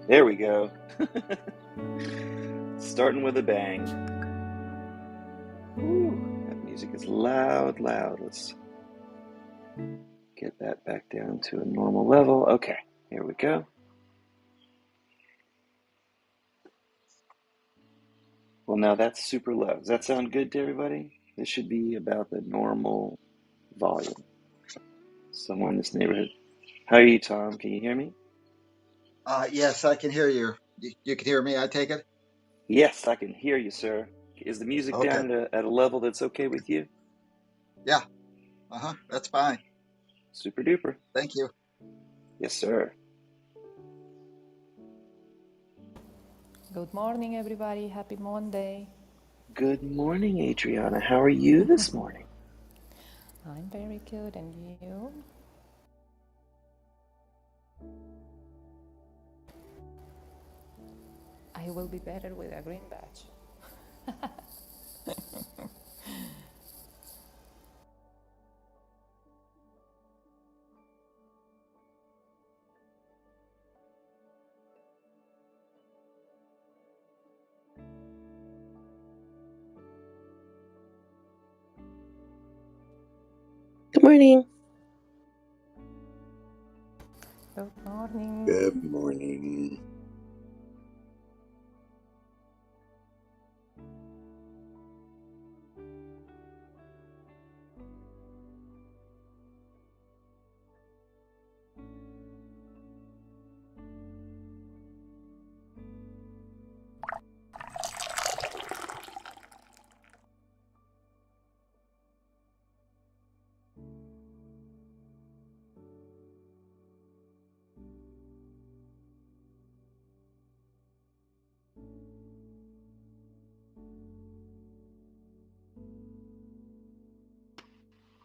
There we go. Starting with a bang. Ooh, that music is loud, loud. Let's get that back down to a normal level. Okay, here we go. Well, now that's super low. Does that sound good to everybody? This should be about the normal volume. Somewhere in this neighborhood. How are you, Tom? Can you hear me? Yes, I can hear you. You can hear me, I take it? Yes, I can hear you, sir. Is the music Okay. down at a level that's okay with you? Yeah. That's fine. Super duper. Thank you. Yes, sir. Good morning, everybody. Happy Monday. Good morning, Adriana. How are you this morning? I'm very good, and you? I will be better with a green badge. Good morning. Good morning. Good morning.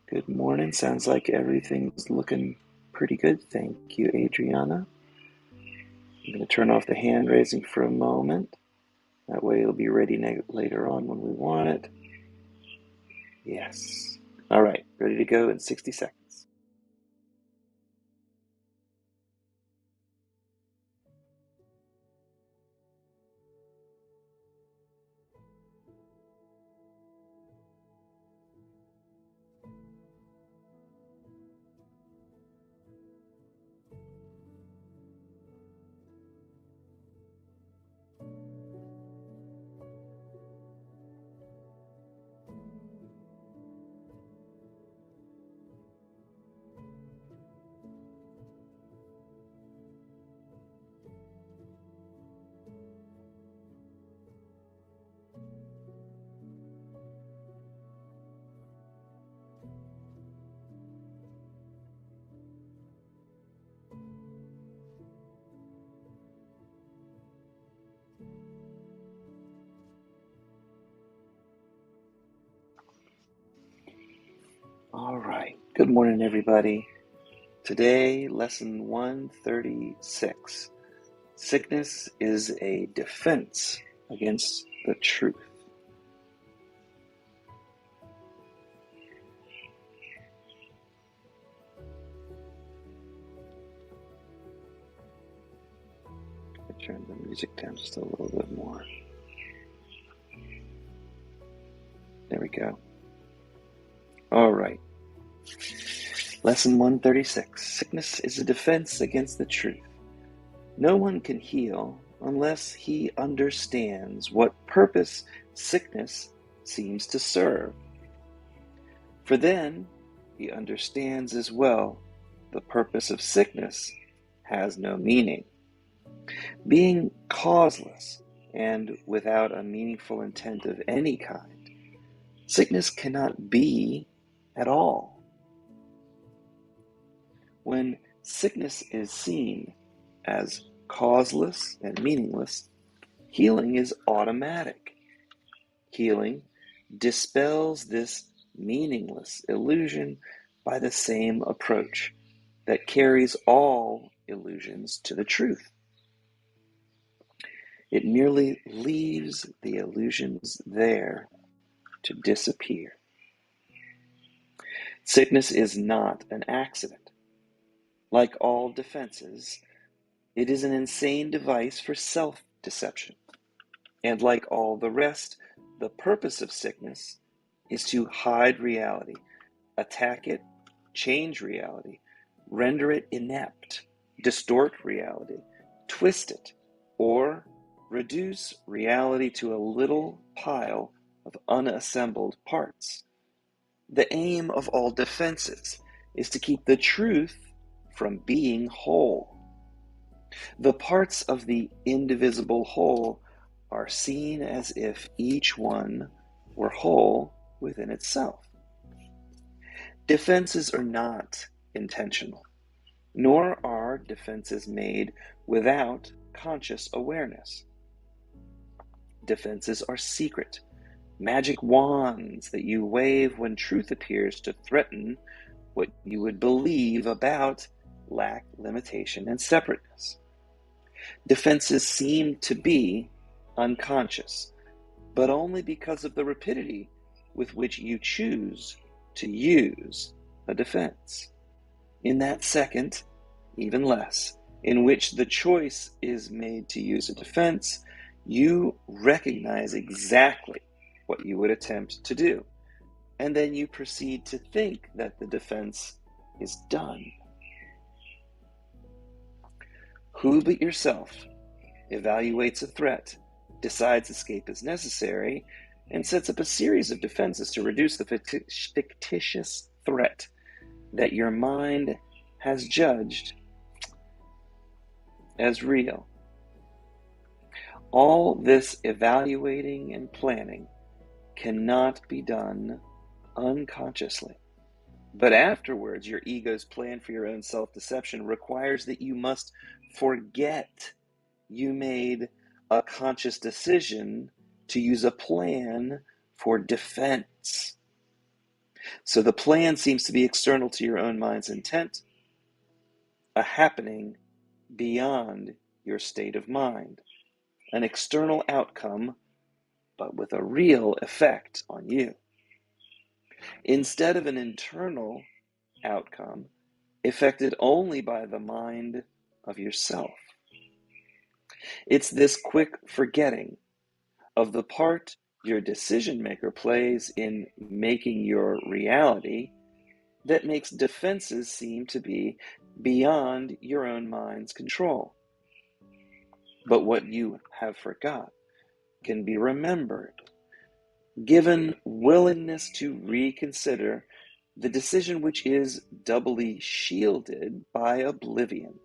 Good morning. Sounds like everything's looking pretty good. Thank you, Adriana. I'm going to turn off the hand raising for a moment. That way it'll be ready later on when we want it. Yes. All right. Ready to go in 60 seconds. All right. Good morning, everybody. Today, lesson 136. Sickness is a defense against the truth. I turn the music down just a little bit more. There we go. All right. Lesson 136. Sickness is a defense against the truth. No one can heal unless he understands what purpose sickness seems to serve. For then he understands as well the purpose of sickness has no meaning. Being causeless and without a meaningful intent of any kind, sickness cannot be at all. When sickness is seen as causeless and meaningless, healing is automatic. Healing dispels this meaningless illusion by the same approach that carries all illusions to the truth. It merely leaves the illusions there to disappear. Sickness is not an accident. Like all defenses, It is an insane device for self-deception. And like all the rest, the purpose of sickness is to hide reality, attack it, change reality, render it inept, distort reality, twist it, or reduce reality to a little pile of unassembled parts. The aim of all defenses is to keep the truth from being whole. The parts of the indivisible whole are seen as if each one were whole within itself. Defenses are not intentional, nor are defenses made without conscious awareness. Defenses are secret, magic wands that you wave when truth appears to threaten what you would believe about lack, limitation, and separateness. Defenses seem to be unconscious, but only because of the rapidity with which you choose to use a defense. In that second, even less, in which the choice is made to use a defense, you recognize exactly what you would attempt to do, and then you proceed to think that the defense is done. Who but yourself evaluates a threat, decides escape is necessary, and sets up a series of defenses to reduce the fictitious threat that your mind has judged as real? All this evaluating and planning cannot be done unconsciously. But afterwards, your ego's plan for your own self-deception requires that you must forget you made a conscious decision to use a plan for defense. So the plan seems to be external to your own mind's intent, a happening beyond your state of mind, an external outcome, but with a real effect on you, instead of an internal outcome affected only by the mind of yourself. It's this quick forgetting of the part your decision maker plays in making your reality that makes defenses seem to be beyond your own mind's control. But what you have forgot can be remembered, given willingness to reconsider the decision which is doubly shielded by oblivion.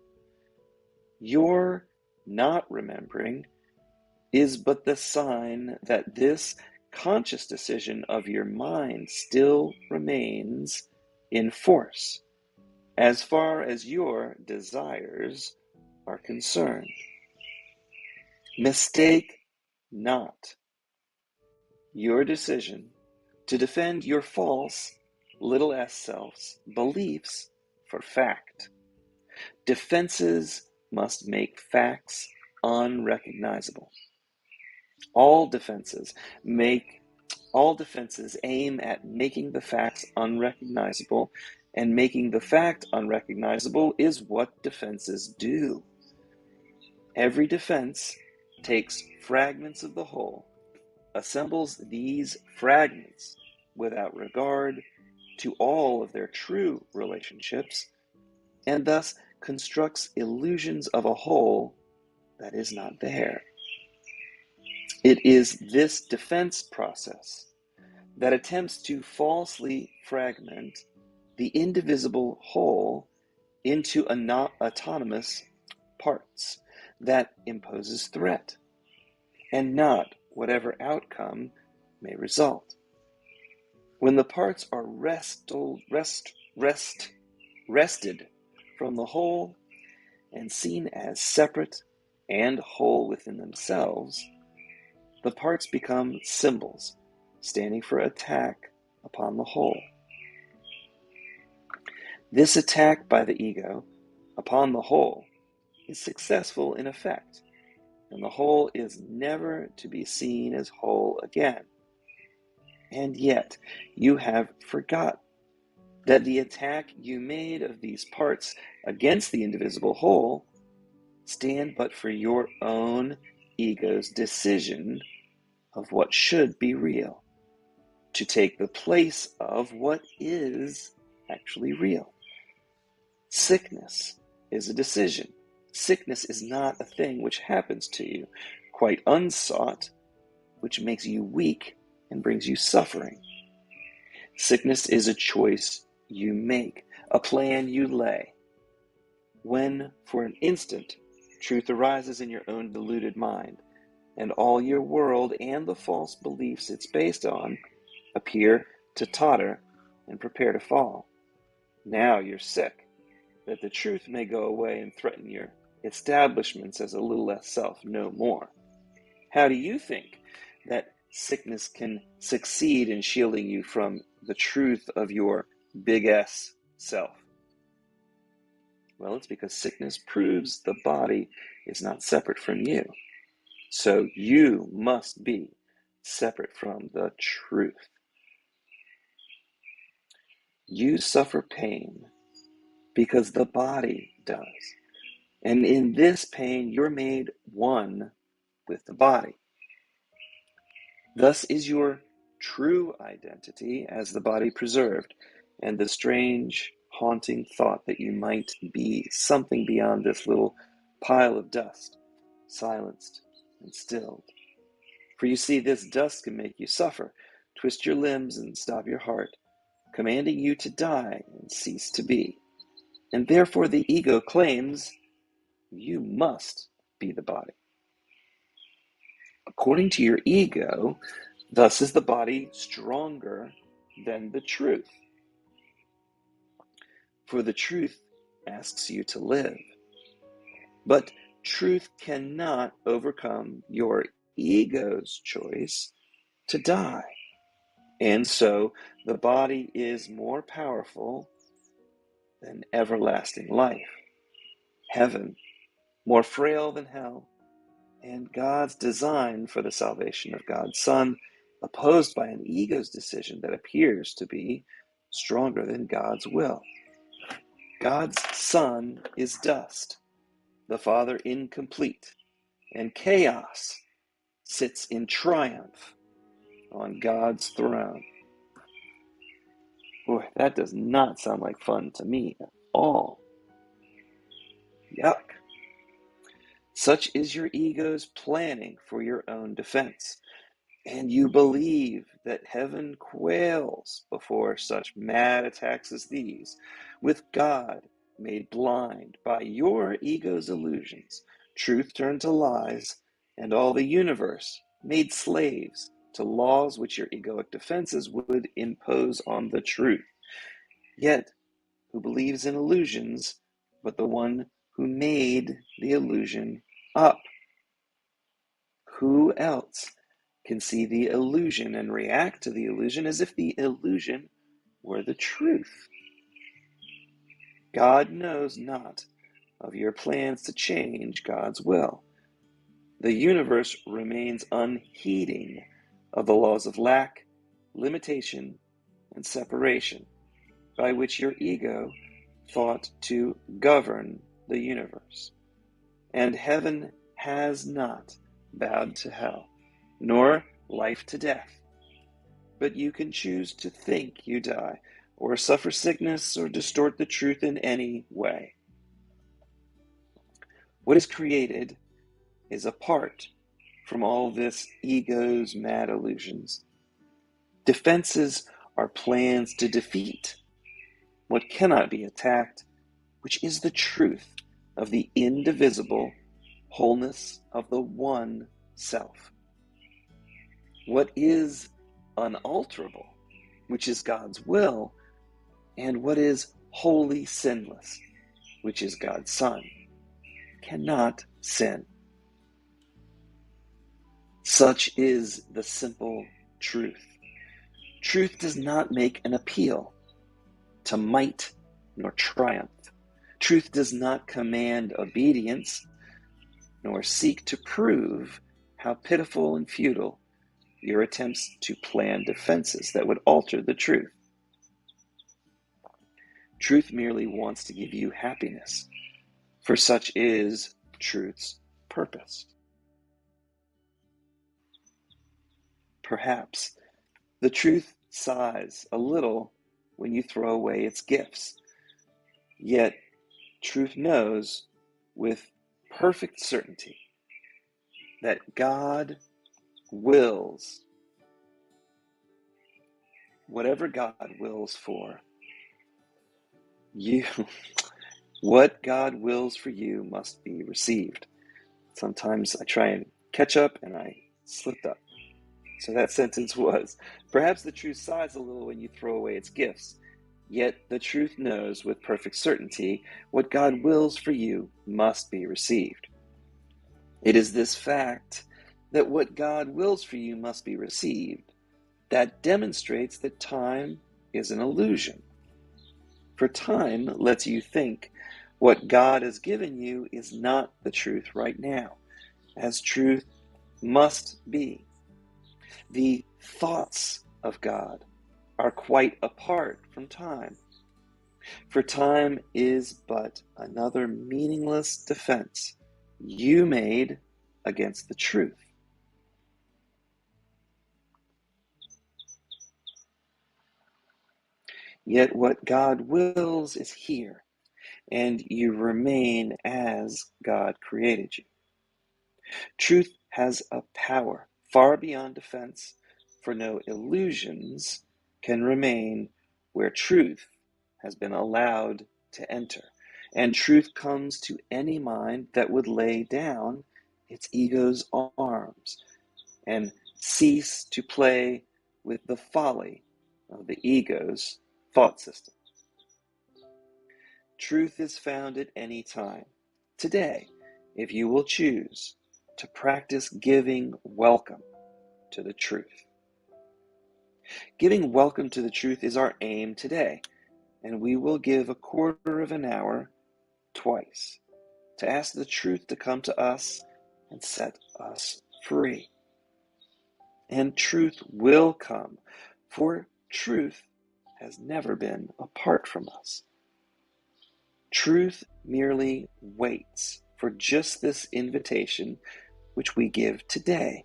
Your not remembering is but the sign that this conscious decision of your mind still remains in force as far as your desires are concerned. Mistake not your decision to defend your false little s self's beliefs for fact. Defenses must make facts unrecognizable. All defenses aim at making the facts unrecognizable, and making the fact unrecognizable is what defenses do. Every defense takes fragments of the whole, assembles these fragments without regard to all of their true relationships, and thus constructs illusions of a whole that is not there. It is this defense process that attempts to falsely fragment the indivisible whole into autonomous parts that imposes threat, and not whatever outcome may result. When the parts are wrested from the whole and seen as separate and whole within themselves, the parts become symbols standing for attack upon the whole. This attack by the ego upon the whole is successful in effect, and the whole is never to be seen as whole again. And yet, you have forgotten that the attack you made of these parts against the indivisible whole stand but for your own ego's decision of what should be real, to take the place of what is actually real. Sickness is a decision. Sickness is not a thing which happens to you, quite unsought, which makes you weak and brings you suffering. Sickness is a choice you make, a plan you lay. When, for an instant, truth arises in your own deluded mind, and all your world and the false beliefs it's based on appear to totter and prepare to fall. Now you're sick, that the truth may go away and threaten your establishments as a little less self no more. How do you think that sickness can succeed in shielding you from the truth of your big S self? Well, it's because sickness proves the body is not separate from you. So you must be separate from the truth. You suffer pain because the body does. And in this pain, you're made one with the body. Thus is your true identity as the body preserved, and the strange, haunting thought that you might be something beyond this little pile of dust, silenced and stilled. For you see, this dust can make you suffer, twist your limbs and stop your heart, commanding you to die and cease to be. And therefore the ego claims you must be the body. According to your ego, thus is the body stronger than the truth. For the truth asks you to live. But truth cannot overcome your ego's choice to die. And so the body is more powerful than everlasting life, heaven, more frail than hell, and God's design for the salvation of God's Son, opposed by an ego's decision that appears to be stronger than God's will. God's Son is dust, the Father incomplete, and chaos sits in triumph on God's throne. Boy, that does not sound like fun to me at all. Yuck. Such is your ego's planning for your own defense, and you believe that heaven quails before such mad attacks as these, with God made blind by your ego's illusions, truth turned to lies, and all the universe made slaves to laws which your egoic defenses would impose on the truth. Yet, who believes in illusions but the one who made the illusion up? Who else can see the illusion and react to the illusion as if the illusion were the truth? God knows not of your plans to change God's will. The universe remains unheeding of the laws of lack, limitation, and separation, by which your ego thought to govern the universe. And heaven has not bowed to hell, nor life to death. But you can choose to think you die, or suffer sickness, or distort the truth in any way. What is created is apart from all this ego's mad illusions. Defenses are plans to defeat what cannot be attacked, which is the truth of the indivisible wholeness of the one self. What is unalterable, which is God's will, and what is wholly sinless, which is God's Son, cannot sin. Such is the simple truth. Truth does not make an appeal to might nor triumph. Truth does not command obedience, nor seek to prove how pitiful and futile your attempts to plan defenses that would alter the truth. Truth merely wants to give you happiness, for such is truth's purpose. Perhaps the truth sighs a little when you throw away its gifts, yet truth knows with perfect certainty that God wills whatever God wills for you. What God wills for you must be received. Sometimes I try and catch up and I slipped up. So that sentence was, perhaps the truth sighs a little when you throw away its gifts, yet the truth knows with perfect certainty what God wills for you must be received. It is this fact that what God wills for you must be received that demonstrates that time is an illusion. For time lets you think what God has given you is not the truth right now, as truth must be. The thoughts of God are quite apart from time, for time is but another meaningless defense you made against the truth. Yet what God wills is here, and you remain as God created you. Truth has a power far beyond defense, for no illusions can remain where truth has been allowed to enter. And truth comes to any mind that would lay down its ego's arms and cease to play with the folly of the ego's thought system. Truth is found at any time. Today, if you will choose to practice giving welcome to the truth. Giving welcome to the truth is our aim today, and we will give a quarter of an hour twice to ask the truth to come to us and set us free. And truth will come, for truth has never been apart from us. Truth merely waits for just this invitation which we give today.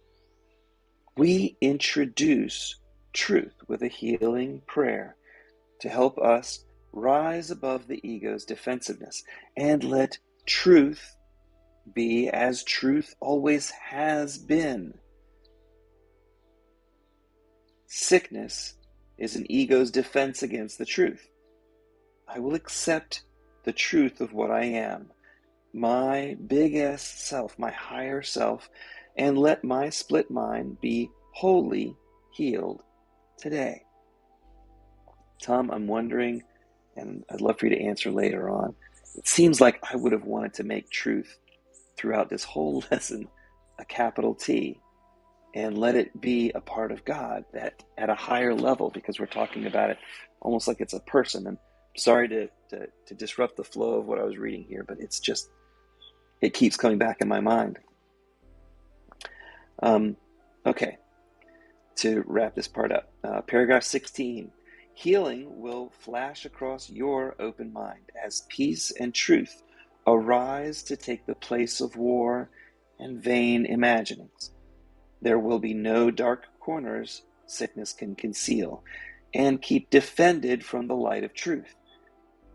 We introduce truth with a healing prayer to help us rise above the ego's defensiveness and let truth be as truth always has been. Sickness is an ego's defense against the truth. I will accept the truth of what I am, my big-ass self, my higher self, and let my split mind be wholly healed today. Tom, I'm wondering, and I'd love for you to answer later on, it seems like I would have wanted to make truth throughout this whole lesson a capital T and let it be a part of God that at a higher level, because we're talking about it almost like it's a person. And I'm sorry to disrupt the flow of what I was reading here, but it's just, it keeps coming back in my mind. Okay, to wrap this part up, paragraph 16. Healing will flash across your open mind as peace and truth arise to take the place of war and vain imaginings. There will be no dark corners sickness can conceal and keep defended from the light of truth.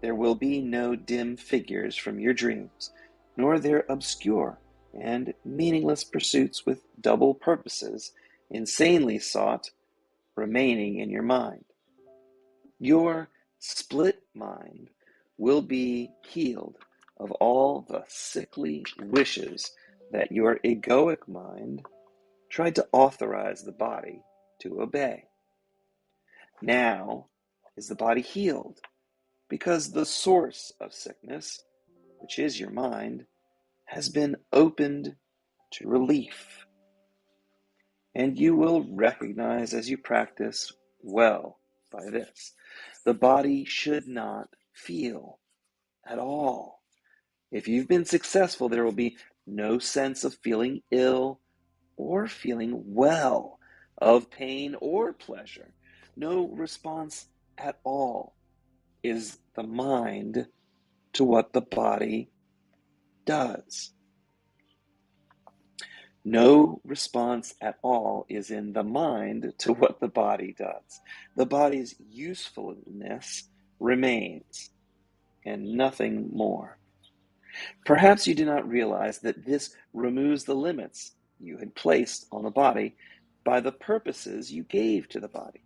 There will be no dim figures from your dreams, nor their obscure and meaningless pursuits with double purposes, insanely sought, remaining in your mind. Your split mind will be healed of all the sickly wishes that your egoic mind tried to authorize the body to obey. Now is the body healed because the source of sickness, which is your mind, has been opened to relief. And you will recognize as you practice well by this, the body should not feel at all. If you've been successful, there will be no sense of feeling ill or feeling well, of pain or pleasure. No response at all is the mind to what the body does. No response at all is in the mind to what the body does. The body's usefulness remains, and nothing more. Perhaps you do not realize that this removes the limits you had placed on the body by the purposes you gave to the body.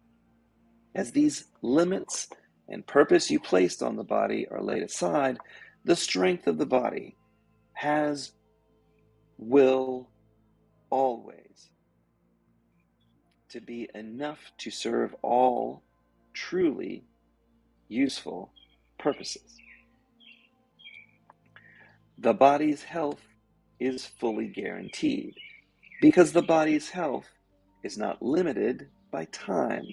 As these limits and purpose you placed on the body are laid aside, the strength of the body will always to be enough to serve all truly useful purposes. The body's health is fully guaranteed because the body's health is not limited by time,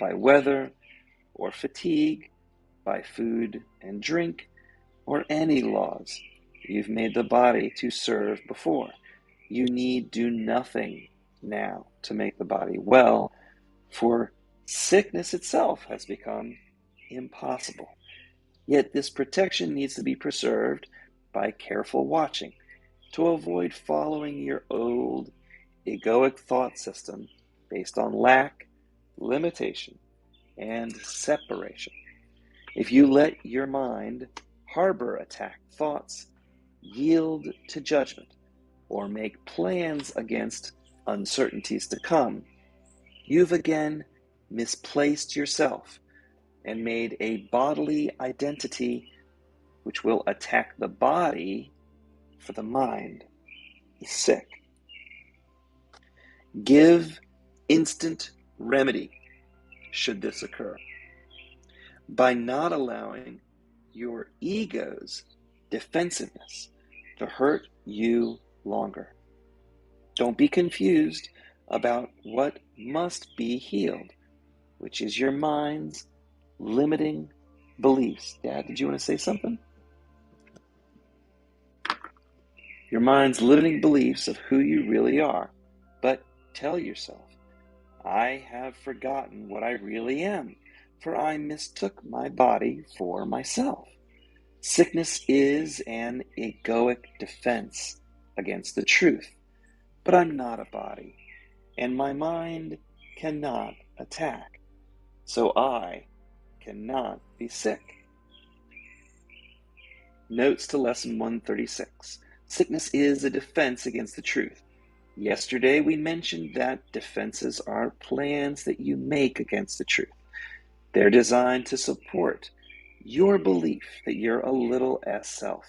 by weather or fatigue, by food and drink, or any laws you've made the body to serve before. You need do nothing now to make the body well, for sickness itself has become impossible. Yet this protection needs to be preserved by careful watching to avoid following your old egoic thought system based on lack, limitation, and separation. If you let your mind harbor attack thoughts, yield to judgment, or make plans against uncertainties to come, you've again misplaced yourself and made a bodily identity which will attack the body, for the mind is sick. Give instant remedy should this occur by not allowing your ego's defensiveness to hurt you longer. Don't be confused about what must be healed, which is your mind's limiting beliefs. Dad, did you want to say something? Your mind's limiting beliefs of who you really are. But tell yourself, I have forgotten what I really am, for I mistook my body for myself. Sickness is an egoic defense against the truth, but I'm not a body, and my mind cannot attack, so I cannot be sick. Notes to Lesson 136. Sickness is a defense against the truth. Yesterday we mentioned that defenses are plans that you make against the truth. They're designed to support your belief that you're a little s self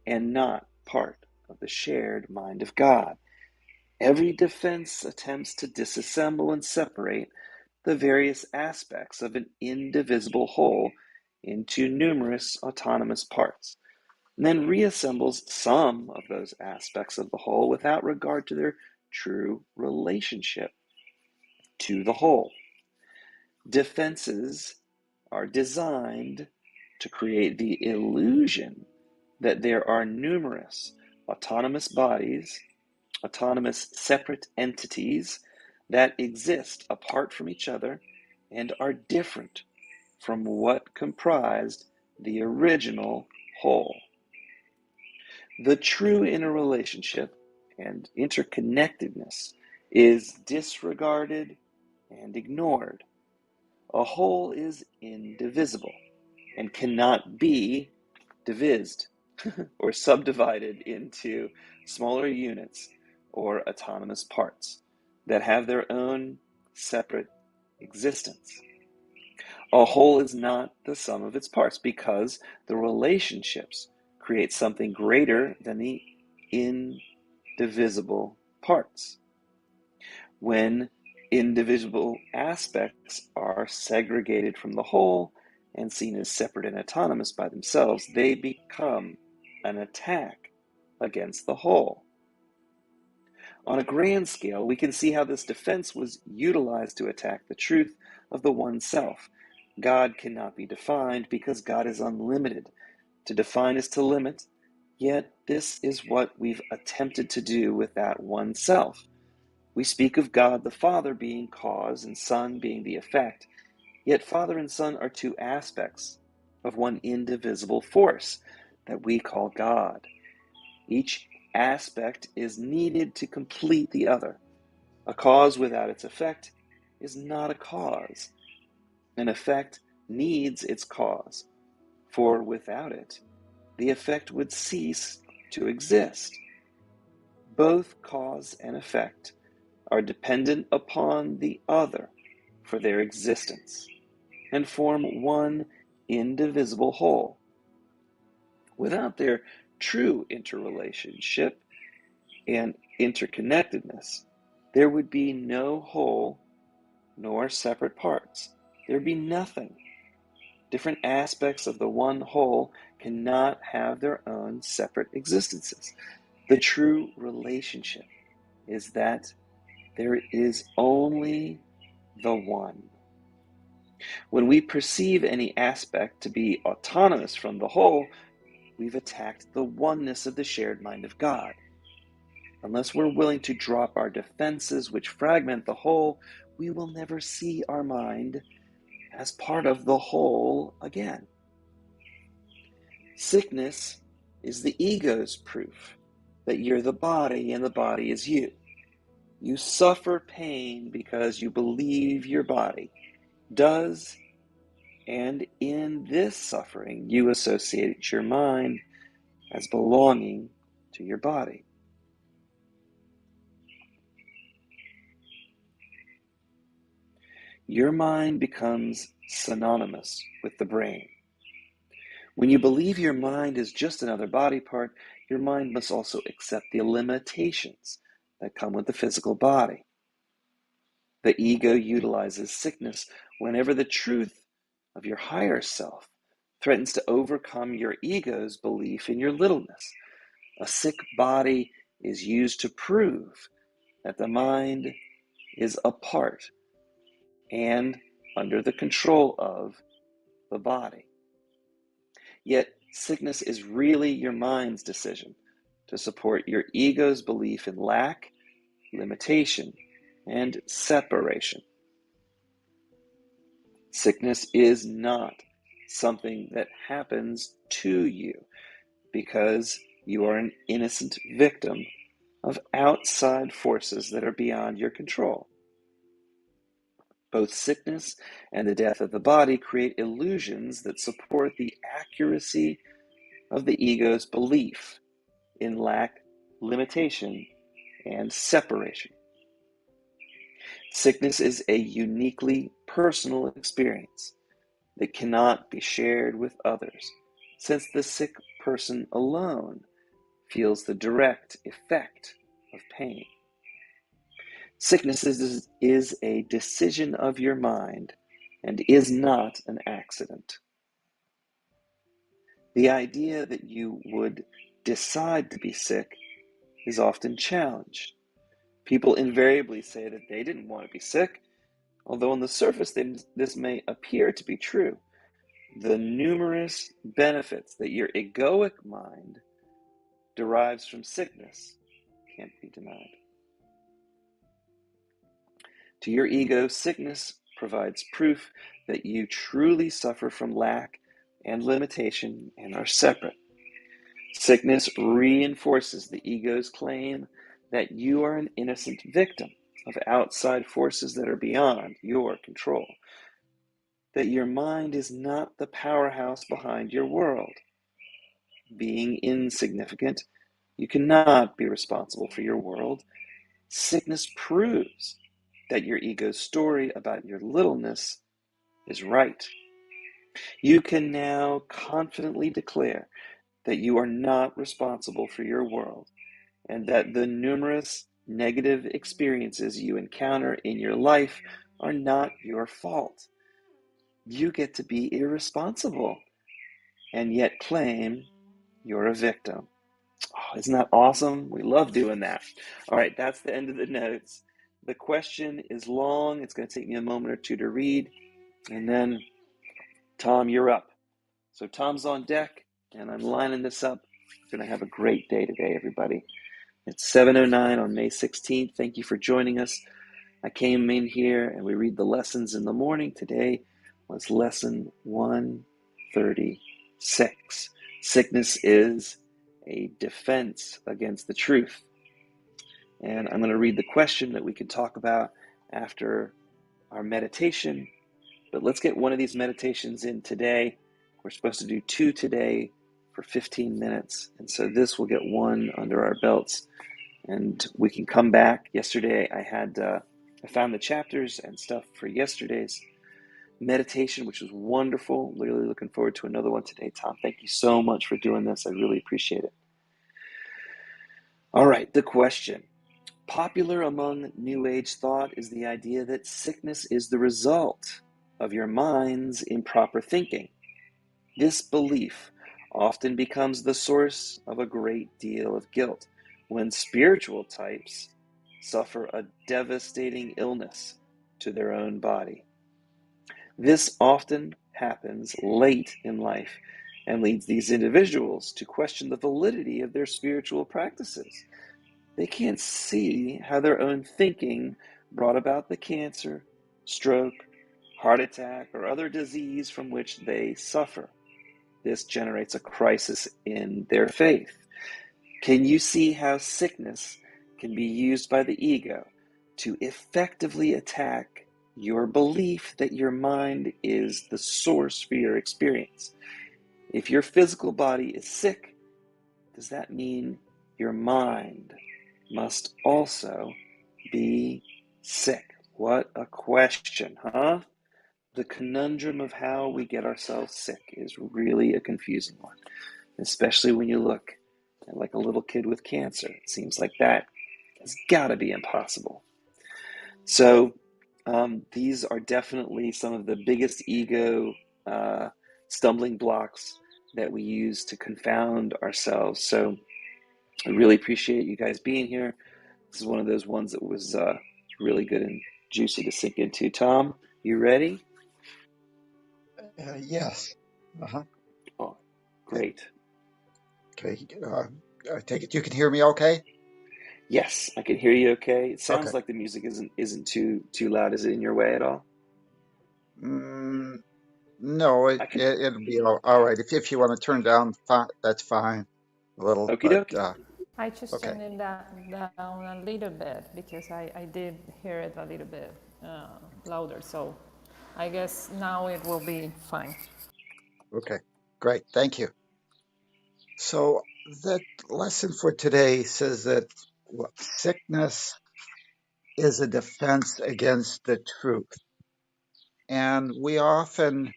and not part of the shared mind of God. Every defense attempts to disassemble and separate the various aspects of an indivisible whole into numerous autonomous parts, and then reassembles some of those aspects of the whole without regard to their true relationship to the whole. Defenses are designed to create the illusion that there are numerous autonomous bodies, autonomous separate entities that exist apart from each other and are different from what comprised the original whole. The true interrelationship and interconnectedness is disregarded and ignored. A whole is indivisible and cannot be divised or subdivided into smaller units or autonomous parts that have their own separate existence. A whole is not the sum of its parts because the relationships create something greater than the indivisible parts. When indivisible aspects are segregated from the whole and seen as separate and autonomous by themselves, they become an attack against the whole. On a grand scale, we can see how this defense was utilized to attack the truth of the one self. God cannot be defined because God is unlimited. To define is to limit, yet this is what we've attempted to do with that one self. We speak of God the Father being cause and Son being the effect, yet Father and Son are two aspects of one indivisible force that we call God. Each aspect is needed to complete the other. A cause without its effect is not a cause. An effect needs its cause, for without it, the effect would cease to exist. Both cause and effect are dependent upon the other for their existence and form one indivisible whole. Without their true interrelationship and interconnectedness, there would be no whole nor separate parts. There would be nothing. Different aspects of the one whole cannot have their own separate existences. The true relationship is that there is only the one. When we perceive any aspect to be autonomous from the whole, we've attacked the oneness of the shared mind of God. Unless we're willing to drop our defenses which fragment the whole, we will never see our mind as part of the whole again. Sickness is the ego's proof that you're the body and the body is you. You suffer pain because you believe your body does, and in this suffering you associate your mind as belonging to your body. Your mind becomes synonymous with the brain. When you believe your mind is just another body part, your mind must also accept the limitations that come with the physical body. The ego utilizes sickness whenever the truth of your higher self threatens to overcome your ego's belief in your littleness. A sick body is used to prove that the mind is a part and under the control of the body. Yet, sickness is really your mind's decision to support your ego's belief in lack, limitation, and separation. Sickness is not something that happens to you because you are an innocent victim of outside forces that are beyond your control. Both sickness and the death of the body create illusions that support the accuracy of the ego's belief in lack, limitation, and separation. Sickness is a uniquely personal experience that cannot be shared with others, since the sick person alone feels the direct effect of pain. Sickness is a decision of your mind and is not an accident. The idea that you would decide to be sick is often challenged. People invariably say that they didn't want to be sick, although on the surface this may appear to be true. The numerous benefits that your egoic mind derives from sickness can't be denied. To your ego, sickness provides proof that you truly suffer from lack and limitation and are separate. Sickness reinforces the ego's claim that you are an innocent victim of outside forces that are beyond your control, that your mind is not the powerhouse behind your world. Being insignificant, you cannot be responsible for your world. Sickness proves that your ego's story about your littleness is right. You can now confidently declare that you are not responsible for your world and that the numerous negative experiences you encounter in your life are not your fault. You get to be irresponsible and yet claim you're a victim. Oh, isn't that awesome? We love doing that. All right, that's the end of the notes. The question is long. It's going to take me a moment or two to read. And then, Tom, you're up. So Tom's on deck, and I'm lining this up. We're going to have a great day today, everybody. It's 7:09 on May 16th. Thank you for joining us. I came in here, and we read the lessons in the morning. Today was lesson 136. Sickness is a defense against the truth. And I'm going to read the question that we could talk about after our meditation. But let's get one of these meditations in today. We're supposed to do 2 today for 15 minutes. And so this will get 1 under our belts. And we can come back. Yesterday I found the chapters and stuff for yesterday's meditation, which was wonderful. Really looking forward to another one today. Tom, thank you so much for doing this. I really appreciate it. All right, the question. Popular among New Age thought is the idea that sickness is the result of your mind's improper thinking. This belief often becomes the source of a great deal of guilt when spiritual types suffer a devastating illness to their own body. This often happens late in life and leads these individuals to question the validity of their spiritual practices. They can't see how their own thinking brought about the cancer, stroke, heart attack, or other disease from which they suffer. This generates a crisis in their faith. Can you see how sickness can be used by the ego to effectively attack your belief that your mind is the source for your experience? If your physical body is sick, does that mean your mind must also be sick? What a question, huh? The conundrum of how we get ourselves sick is really a confusing one, especially when you look at like a little kid with cancer. It seems like that has got to be impossible. So these are definitely some of the biggest ego stumbling blocks that we use to confound ourselves. So I really appreciate you guys being here. This is one of those ones that was really good and juicy to sink into. Tom, you ready? Yes. Uh-huh. Oh, Okay. great. Okay. I take it you can hear me okay? Yes, I can hear you okay. It Okay. sounds like the music isn't too loud. Is it in your way at all? Mm, no, I can. it'll be all right. If you want to turn down, that's fine. A little, Okie but dokie. I just okay. turned it down a little bit because I did hear it a little bit louder. So I guess now it will be fine. Okay. Great. Thank you. So that lesson for today says that sickness is a defense against the truth. And we often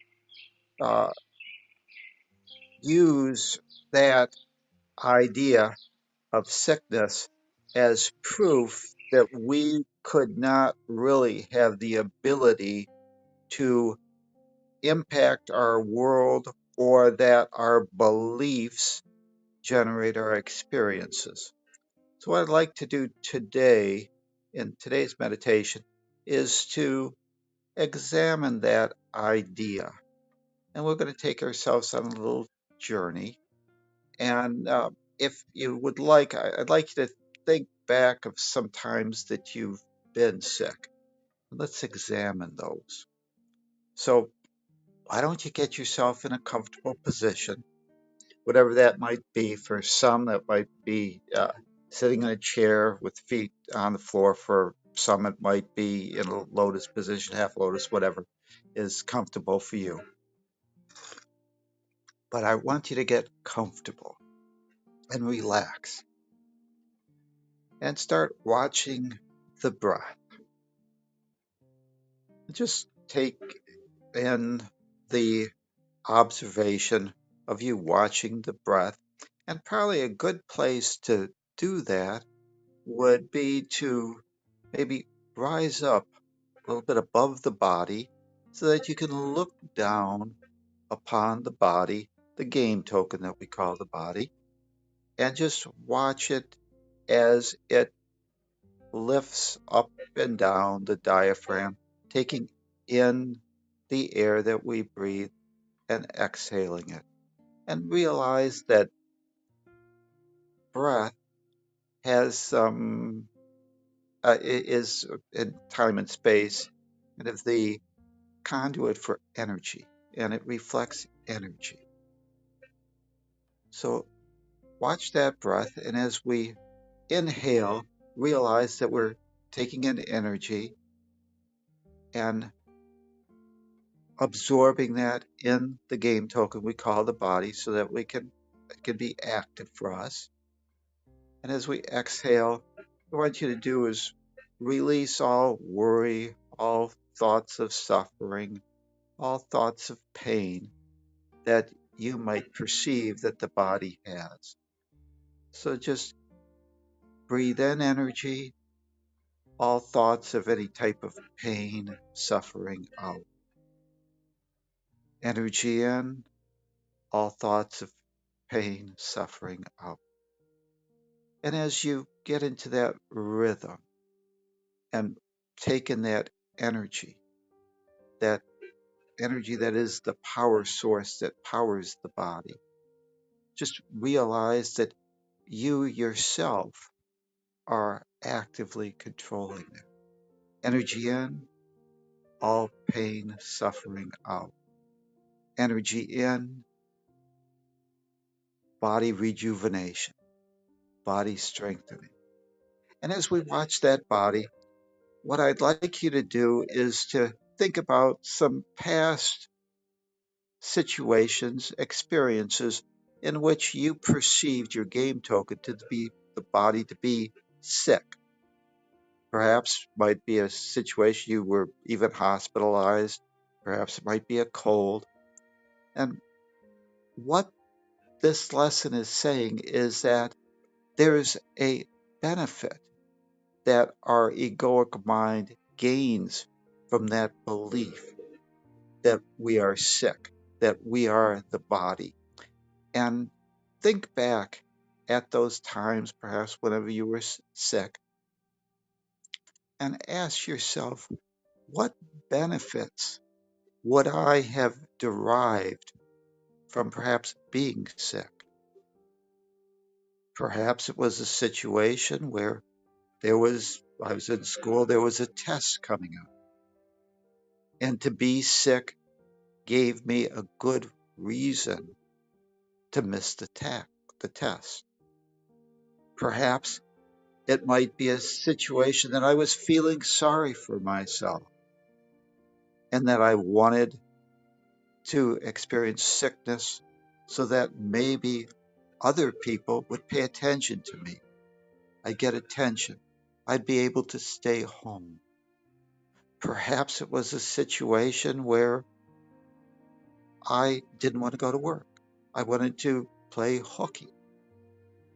uh, use that idea of sickness as proof that we could not really have the ability to impact our world or that our beliefs generate our experiences. So, what I'd like to do today in today's meditation is to examine that idea. And we're going to take ourselves on a little journey. And if you would like, I'd like you to think back of some times that you've been sick. Let's examine those. So, why don't you get yourself in a comfortable position, whatever that might be? For some, that might be sitting in a chair with feet on the floor. For some, it might be in a lotus position, half lotus, whatever is comfortable for you. But I want you to get comfortable and relax and start watching the breath. Just take in the observation of you watching the breath. And probably a good place to do that would be to maybe rise up a little bit above the body so that you can look down upon the body, the game token that we call the body, and just watch it as it lifts up and down the diaphragm, taking in the air that we breathe and exhaling it. And realize that breath has some, is in time and space, kind of the conduit for energy, and it reflects energy. So watch that breath, and as we inhale, realize that we're taking in energy and absorbing that in the game token we call the body so that it can be active for us. And as we exhale, what I want you to do is release all worry, all thoughts of suffering, all thoughts of pain that you might perceive that the body has. So just breathe in energy, all thoughts of any type of pain, suffering out. Energy in, all thoughts of pain, suffering out. And as you get into that rhythm and take in that energy that is the power source that powers the body, just realize that you yourself are actively controlling it. Energy in, all pain, suffering out. Energy in, body rejuvenation, body strengthening. And as we watch that body, what I'd like you to do is to think about some past situations, experiences in which you perceived your game token to be the body to be sick. Perhaps might be a situation you were even hospitalized. Perhaps it might be a cold. And what this lesson is saying is that there's a benefit that our egoic mind gains from that belief that we are sick, that we are the body. And think back at those times, perhaps whenever you were sick, and ask yourself, what benefits would I have derived from perhaps being sick? Perhaps it was a situation where I was in school, there was a test coming up, and to be sick gave me a good reason to miss the test. Perhaps it might be a situation that I was feeling sorry for myself and that I wanted to experience sickness so that maybe other people would pay attention to me. I'd get attention. I'd be able to stay home. Perhaps it was a situation where I didn't want to go to work. I wanted to play hooky.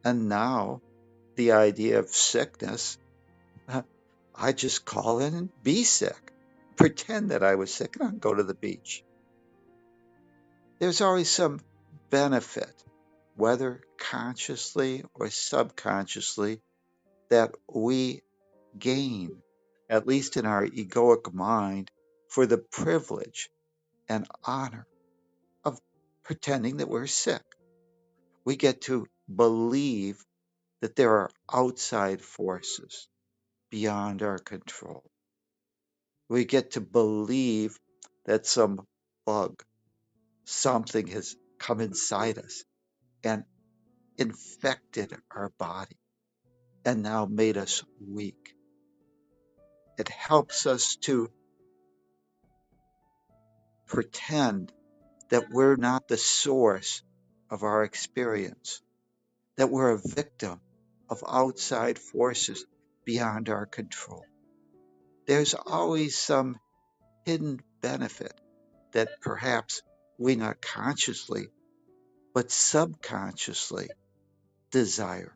And now the idea of sickness, I just call in and be sick, pretend that I was sick and I'd go to the beach. There's always some benefit, whether consciously or subconsciously, that we gain, at least in our egoic mind, for the privilege and honor of pretending that we're sick. We get to believe that there are outside forces beyond our control. We get to believe that some bug, something has come inside us and infected our body and now made us weak. It helps us to pretend that we're not the source of our experience, that we're a victim of outside forces beyond our control. There's always some hidden benefit that perhaps we not consciously, but subconsciously desire.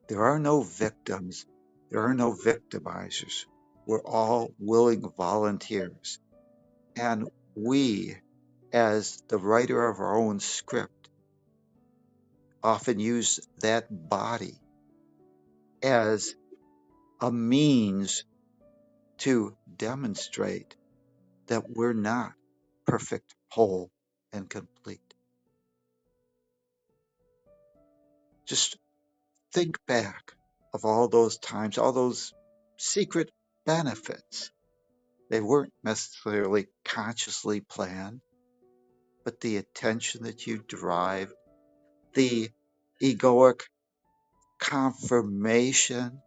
There are no victims. There are no victimizers. We're all willing volunteers. And we, as the writer of our own script, often use that body as a means to demonstrate that we're not perfect, whole, and complete. Just think back of all those times, all those secret benefits. They weren't necessarily consciously planned, but the attention that you derived, the egoic confirmation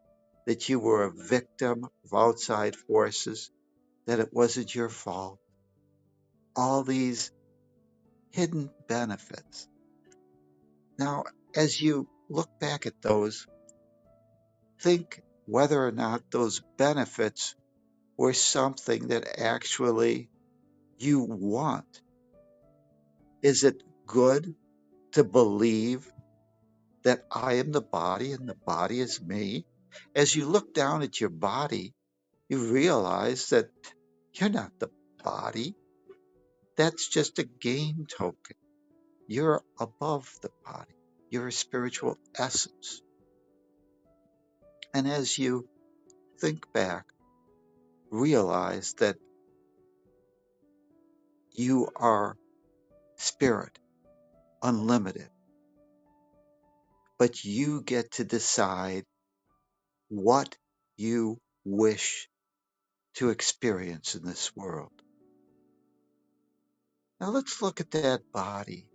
that you were a victim of outside forces, that it wasn't your fault. All these hidden benefits. Now, as you look back at those, think whether or not those benefits were something that actually you want. Is it good to believe that I am the body and the body is me? As you look down at your body, you realize that you're not the body. That's just a game token. You're above the body. You're a spiritual essence. And as you think back, realize that you are spirit, unlimited, but you get to decide what you wish to experience in this world. Now let's look at that body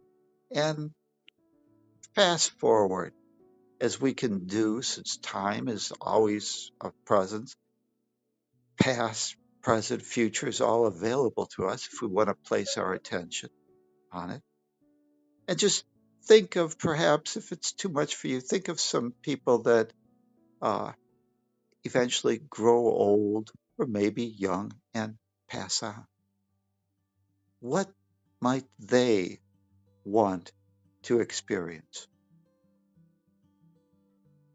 and fast forward as we can do, since time is always a presence. Past, present, future is all available to us if we want to place our attention on it. And just think of, perhaps if it's too much for you, think of some people that uh, eventually grow old or maybe young and pass on. What might they want to experience?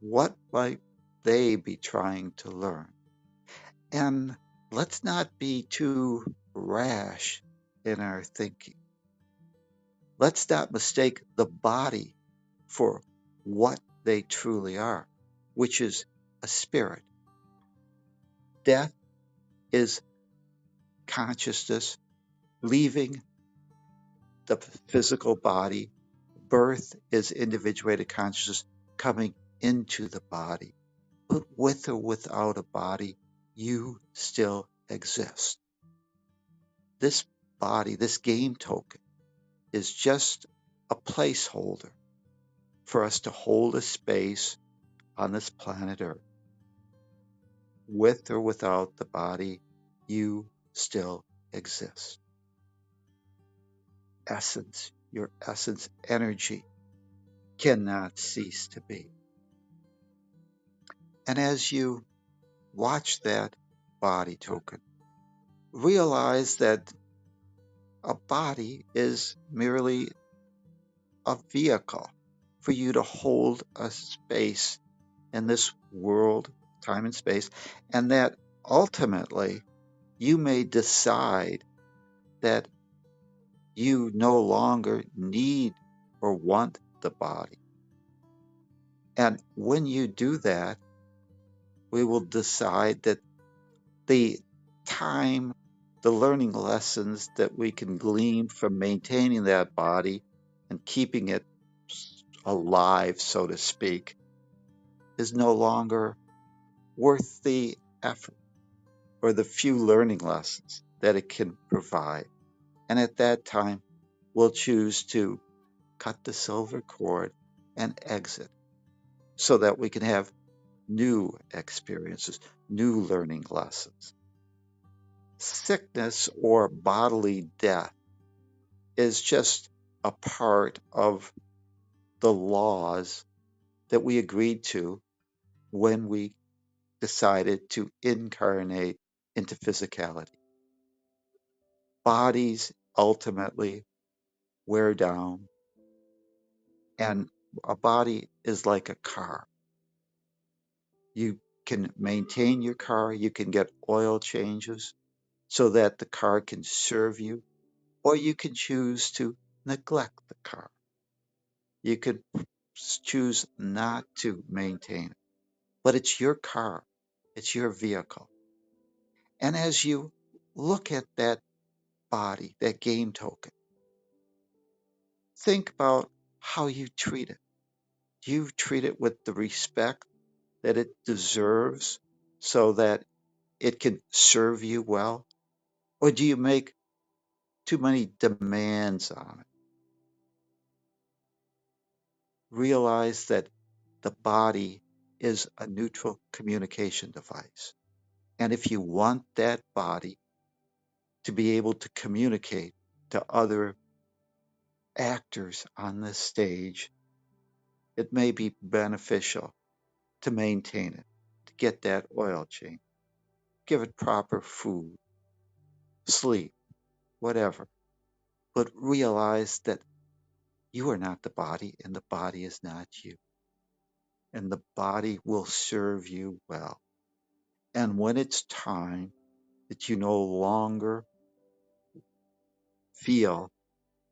What might they be trying to learn? And let's not be too rash in our thinking. Let's not mistake the body for what they truly are, which is a spirit. Death is consciousness leaving the physical body. Birth is individuated consciousness coming into the body. But with or without a body, you still exist. This body, this game token, is just a placeholder for us to hold a space on this planet Earth. With or without the body, you still exist. Essence, your essence energy cannot cease to be. And as you watch that body token, realize that a body is merely a vehicle for you to hold a space in this world, time and space, and that ultimately you may decide that you no longer need or want the body. And when you do that, we will decide that the time, the learning lessons that we can glean from maintaining that body and keeping it alive, so to speak, is no longer worth the effort or the few learning lessons that it can provide. And at that time, we'll choose to cut the silver cord and exit so that we can have new experiences, new learning lessons. Sickness or bodily death is just a part of the laws that we agreed to when we decided to incarnate into physicality. Bodies ultimately wear down, and a body is like a car. You can maintain your car, you can get oil changes so that the car can serve you, or you can choose to neglect the car. You could choose not to maintain it, but it's your car, it's your vehicle. And as you look at that body, that game token, think about how you treat it. Do you treat it with the respect that it deserves so that it can serve you well? Or do you make too many demands on it? realize that the body is a neutral communication device. And if you want that body to be able to communicate to other actors on this stage, it may be beneficial to maintain it, to get that oil change, give it proper food, sleep, whatever. But realize that you are not the body and the body is not you. And the body will serve you well. And when it's time that you no longer feel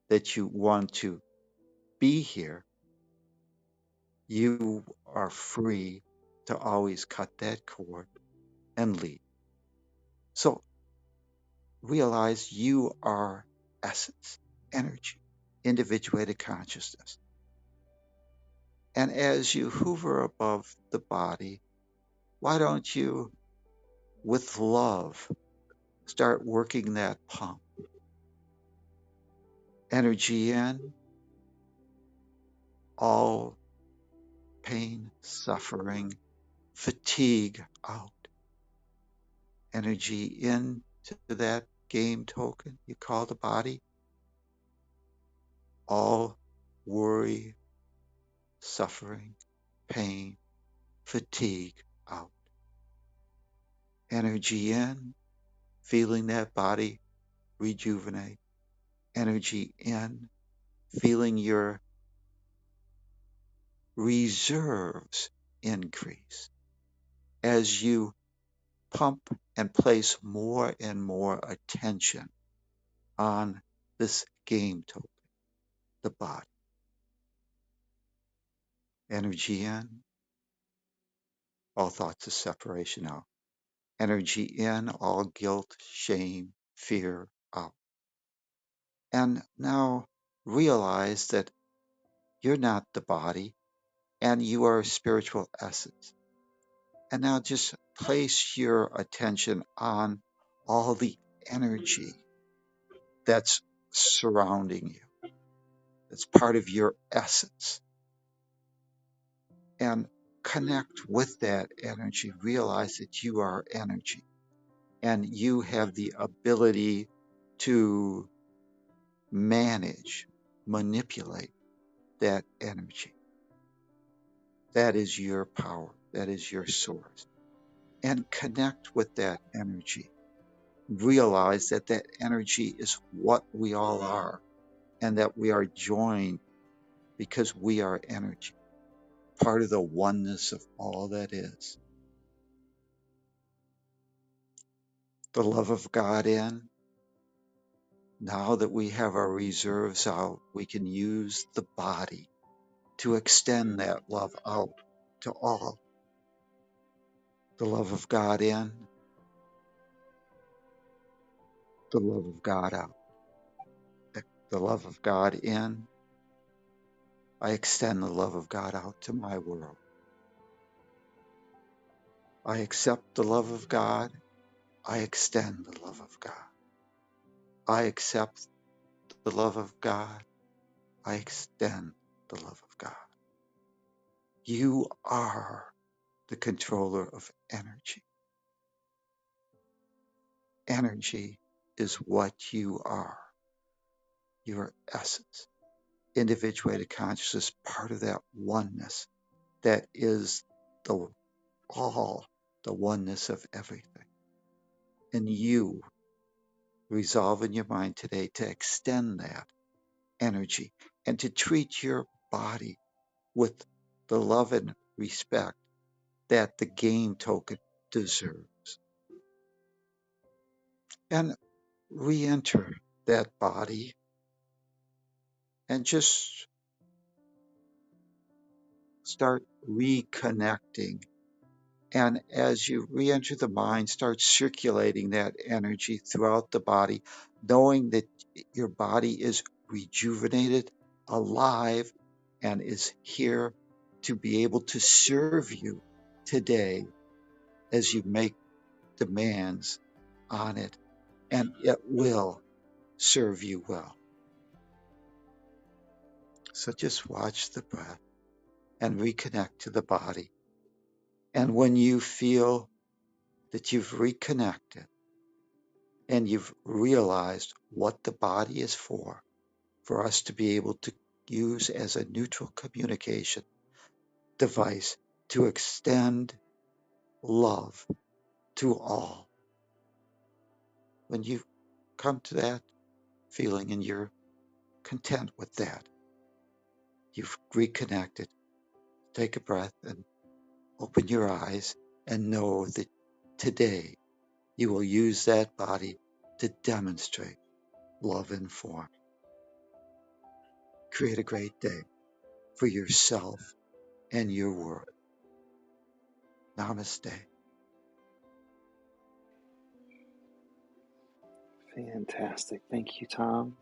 that you want to be here, you are free to always cut that cord and leave. So realize you are essence, energy, individuated consciousness. And as you hover above the body, why don't you, with love, start working that pump? Energy in, all pain, suffering, fatigue out. Energy into that game token you call the body, all worry, suffering, pain, fatigue out. Energy in, feeling that body rejuvenate. Energy in, feeling your reserves increase as you pump and place more and more attention on this game token, the body. Energy in, all thoughts of separation out. Energy in, all guilt, shame, fear out. And now realize that you're not the body and you are a spiritual essence. And now just place your attention on all the energy that's surrounding you. It's part of your essence. And connect with that energy. Realize that you are energy and you have the ability to manage, manipulate that energy. That is your power. That is your source. And connect with that energy. Realize that that energy is what we all are and that we are joined because we are energy, part of the oneness of all that is. The love of God in. Now that we have our reserves out, we can use the body to extend that love out to all. The love of God in, the love of God out. The love of God in, I extend the love of God out to my world. I accept the love of God. I extend the love of God. I accept the love of God. I extend the love of God. You are the controller of energy. Energy is what you are, your essence, individuated consciousness, part of that oneness that is the all, the oneness of everything. And you resolve in your mind today to extend that energy and to treat your body with the love and respect that the game token deserves. And re-enter that body and just start reconnecting. And as you re-enter the mind, start circulating that energy throughout the body, knowing that your body is rejuvenated, alive, and is here to be able to serve you today as you make demands on it, and it will serve you well. So just watch the breath. and reconnect to the body. And when you feel that you've reconnected and you've realized what the body is for us to be able to use as a neutral communication device to extend love to all. When you come to that feeling and you're content with that, you've reconnected, take a breath and open your eyes and know that today you will use that body to demonstrate love in form. Create a great day for yourself and your world. Namaste. Fantastic. Thank you, Tom.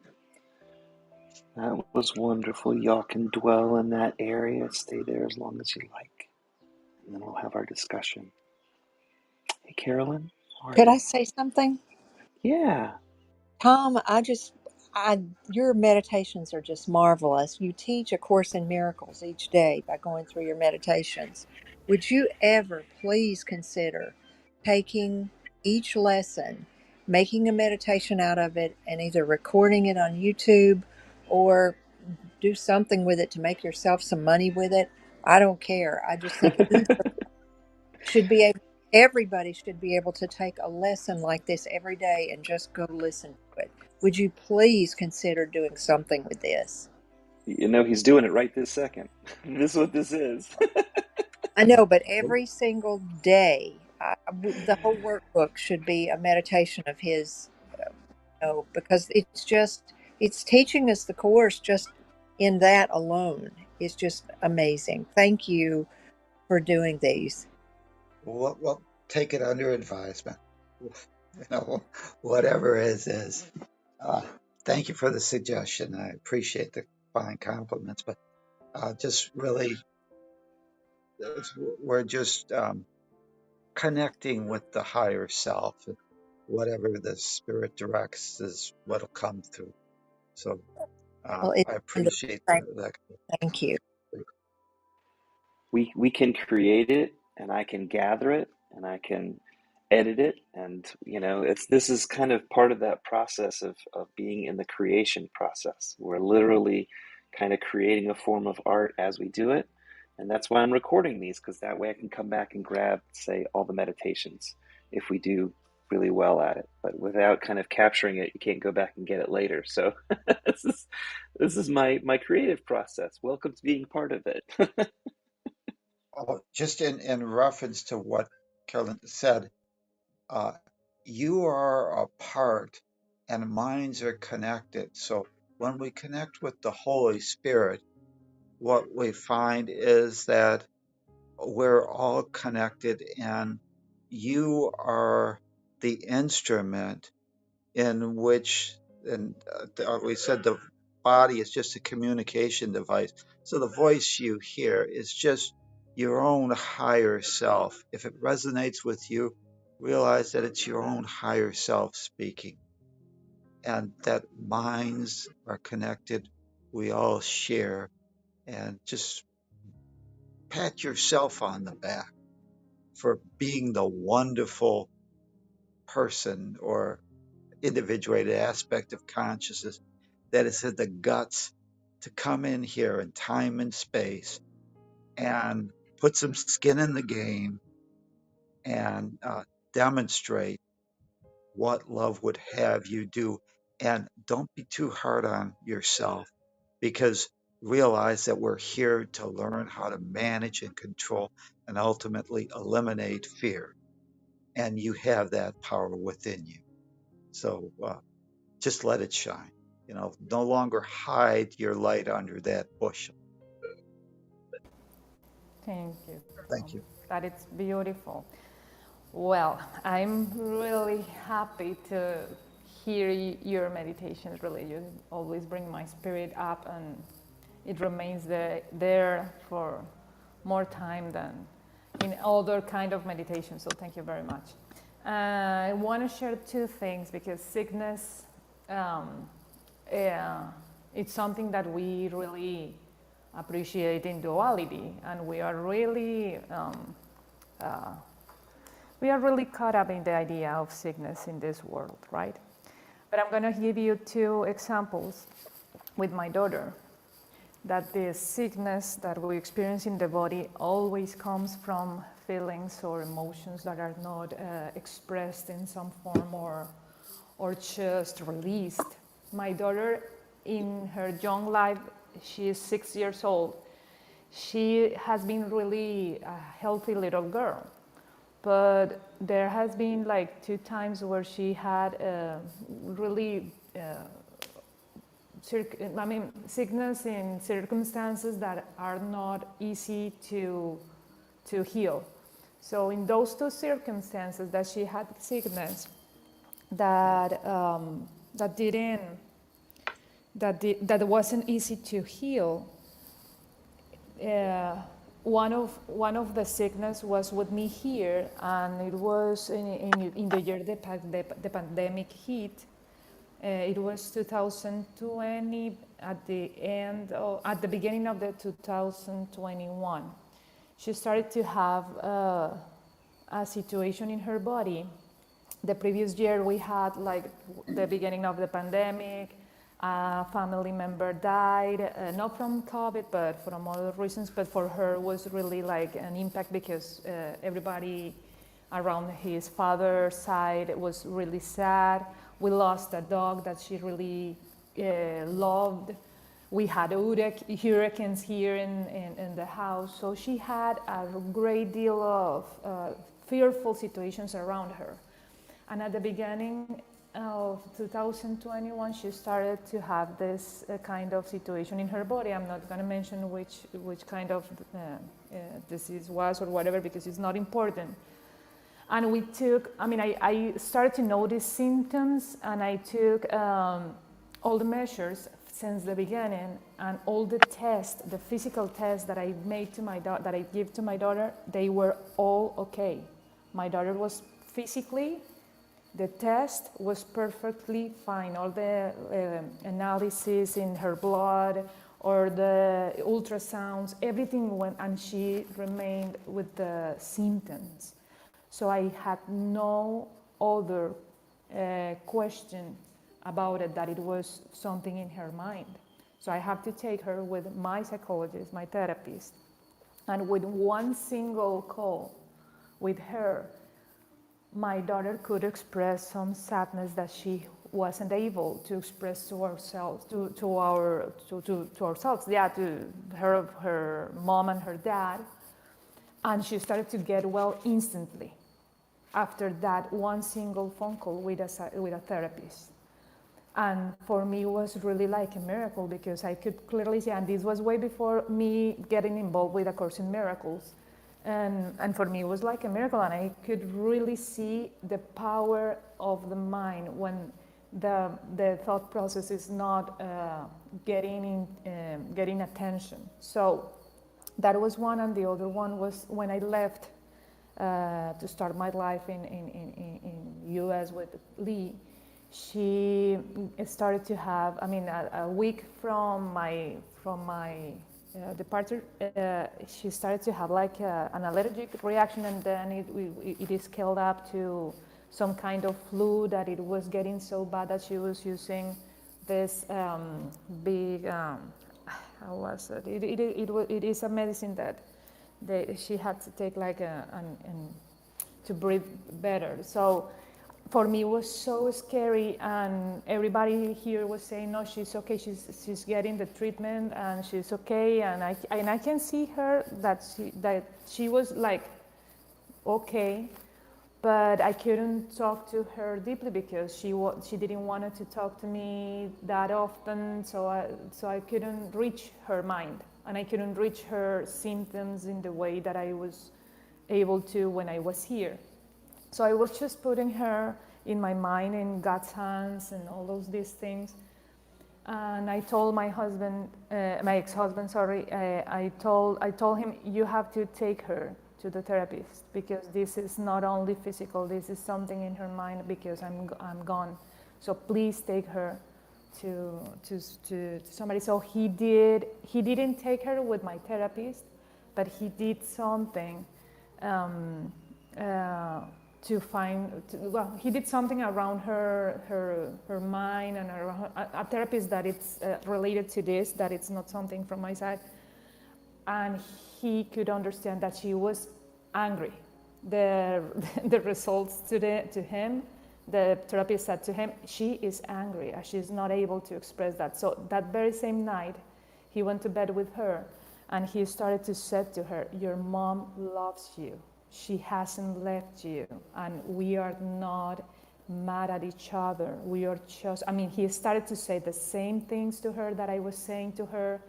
That was wonderful. Y'all can dwell in that area, stay there as long as you like, and then we'll have our discussion. Hey, Carolyn, how are Could you? I say something? Yeah. Tom, your meditations are just marvelous. You teach A Course in Miracles each day by going through your meditations. Would you ever please consider taking each lesson, making a meditation out of it, and either recording it on YouTube or do something with it to make yourself some money with it? I don't care. I just think should be able everybody should be able to take a lesson like this every day and just go listen to it. Would you please consider doing something with this? You know, he's doing it right this second. This is what this is. I know, but every single day, the whole workbook should be a meditation of his, because it's teaching us the course just in that alone is just amazing. Thank you for doing these. Well, take it under advisement. Whatever is. Uh, Thank you for the suggestion. I appreciate the fine compliments, but just really, we're just connecting with the higher self. Whatever the spirit directs is what'll come through. So Well, it's I wonderful. appreciate Thank, that. thank you. We can create it, and I can gather it, and I can edit it, and this is kind of part of that process of being in the creation process. We're literally kind of creating a form of art as we do it, and that's why I'm recording these, because that way I can come back and grab, say, all the meditations if we do really well at it. But without kind of capturing it, you can't go back and get it later. So this is my creative process. Welcome to being part of it. Just in reference to what Carolyn said, uh, you are a part and minds are connected. So when we connect with the Holy Spirit, what we find is that we're all connected and you are the instrument in which, and we said the body is just a communication device. So the voice you hear is just your own higher self. If it resonates with you, realize that it's your own higher self speaking and that minds are connected. We all share, and just pat yourself on the back for being the wonderful person or individuated aspect of consciousness that has had the guts to come in here in time and space and put some skin in the game and demonstrate what love would have you do. And don't be too hard on yourself, because realize that we're here to learn how to manage and control and ultimately eliminate fear. And you have that power within you. So just let it shine. No longer hide your light under that bushel. Thank you, Tom. Thank you. That is beautiful. Well, I'm really happy to hear your meditations. Really, you always bring my spirit up, and it remains there for more time than in other kind of meditation. So thank you very much. I want to share two things because sickness, it's something that we really appreciating duality, and we are really caught up in the idea of sickness in this world, right? But I'm going to give you two examples with my daughter, that the sickness that we experience in the body always comes from feelings or emotions that are not expressed in some form or just released. My daughter, in her young life, she is 6 years old. She has been really a healthy little girl, but there has been like 2 times where she had really sickness in circumstances that are not easy to heal. So in those 2 circumstances that she had sickness that that wasn't easy to heal. One of the sickness was with me here, and it was in the year the pandemic hit. It was 2020 at the beginning of the 2021. She started to have a situation in her body. The previous year we had like the beginning of the pandemic. A family member died, not from COVID, but from other reasons. But for her was really like an impact because everybody around his father's side was really sad. We lost a dog that she really loved. We had hurricanes here in the house. So she had a great deal of fearful situations around her. And at the beginning of 2021, she started to have this kind of situation in her body. I'm not going to mention which kind of disease was or whatever, because it's not important. And I started to notice symptoms, and I took all the measures since the beginning, and all the tests, the physical tests that I made to that I give to my daughter, they were all okay. My daughter was physically, the test was perfectly fine. All the analysis in her blood or the ultrasounds, everything went, and she remained with the symptoms. So I had no other question about it, that it was something in her mind. So I have to take her with my psychologist, my therapist, and with one single call with her, my daughter could express some sadness that she wasn't able to express to ourselves, to ourselves, to her mom and her dad, and she started to get well instantly after that one single phone call with a therapist. And for me, it was really like a miracle, because I could clearly see, and this was way before me getting involved with A Course in Miracles. And for me, it was like a miracle, and I could really see the power of the mind when the thought process is not getting attention. So that was one, and the other one was when I left to start my life in U.S. with Lee. She started to have, a week from my departure, she started to have like an allergic reaction, and then it scaled up to some kind of flu, that it was getting so bad that she was using this big, how was it? It is a medicine that she had to take like to breathe better. So for me, it was so scary, and everybody here was saying, no, she's okay, she's getting the treatment, and she's okay, and I can see her that she was like okay, but I couldn't talk to her deeply because she didn't want to talk to me that often, so I couldn't reach her mind, and I couldn't reach her symptoms in the way that I was able to when I was here. So I was just putting her in my mind, in God's hands, and all these things. And I told my husband, my ex-husband, sorry, I told him, you have to take her to the therapist, because this is not only physical, this is something in her mind, because I'm gone. So please take her to somebody. So he didn't take her with my therapist, but he did something um, to find. Well, he did something around her mind and a therapist that it's related to this. That it's not something from my side, and he could understand that she was angry. The the results to him, the therapist said to him, she is angry and she's not able to express that. So that very same night, he went to bed with her and he started to say to her, your mom loves you. She hasn't left you and we are not mad at each other. We are just, I mean, he started to say the same things to her that I was saying to her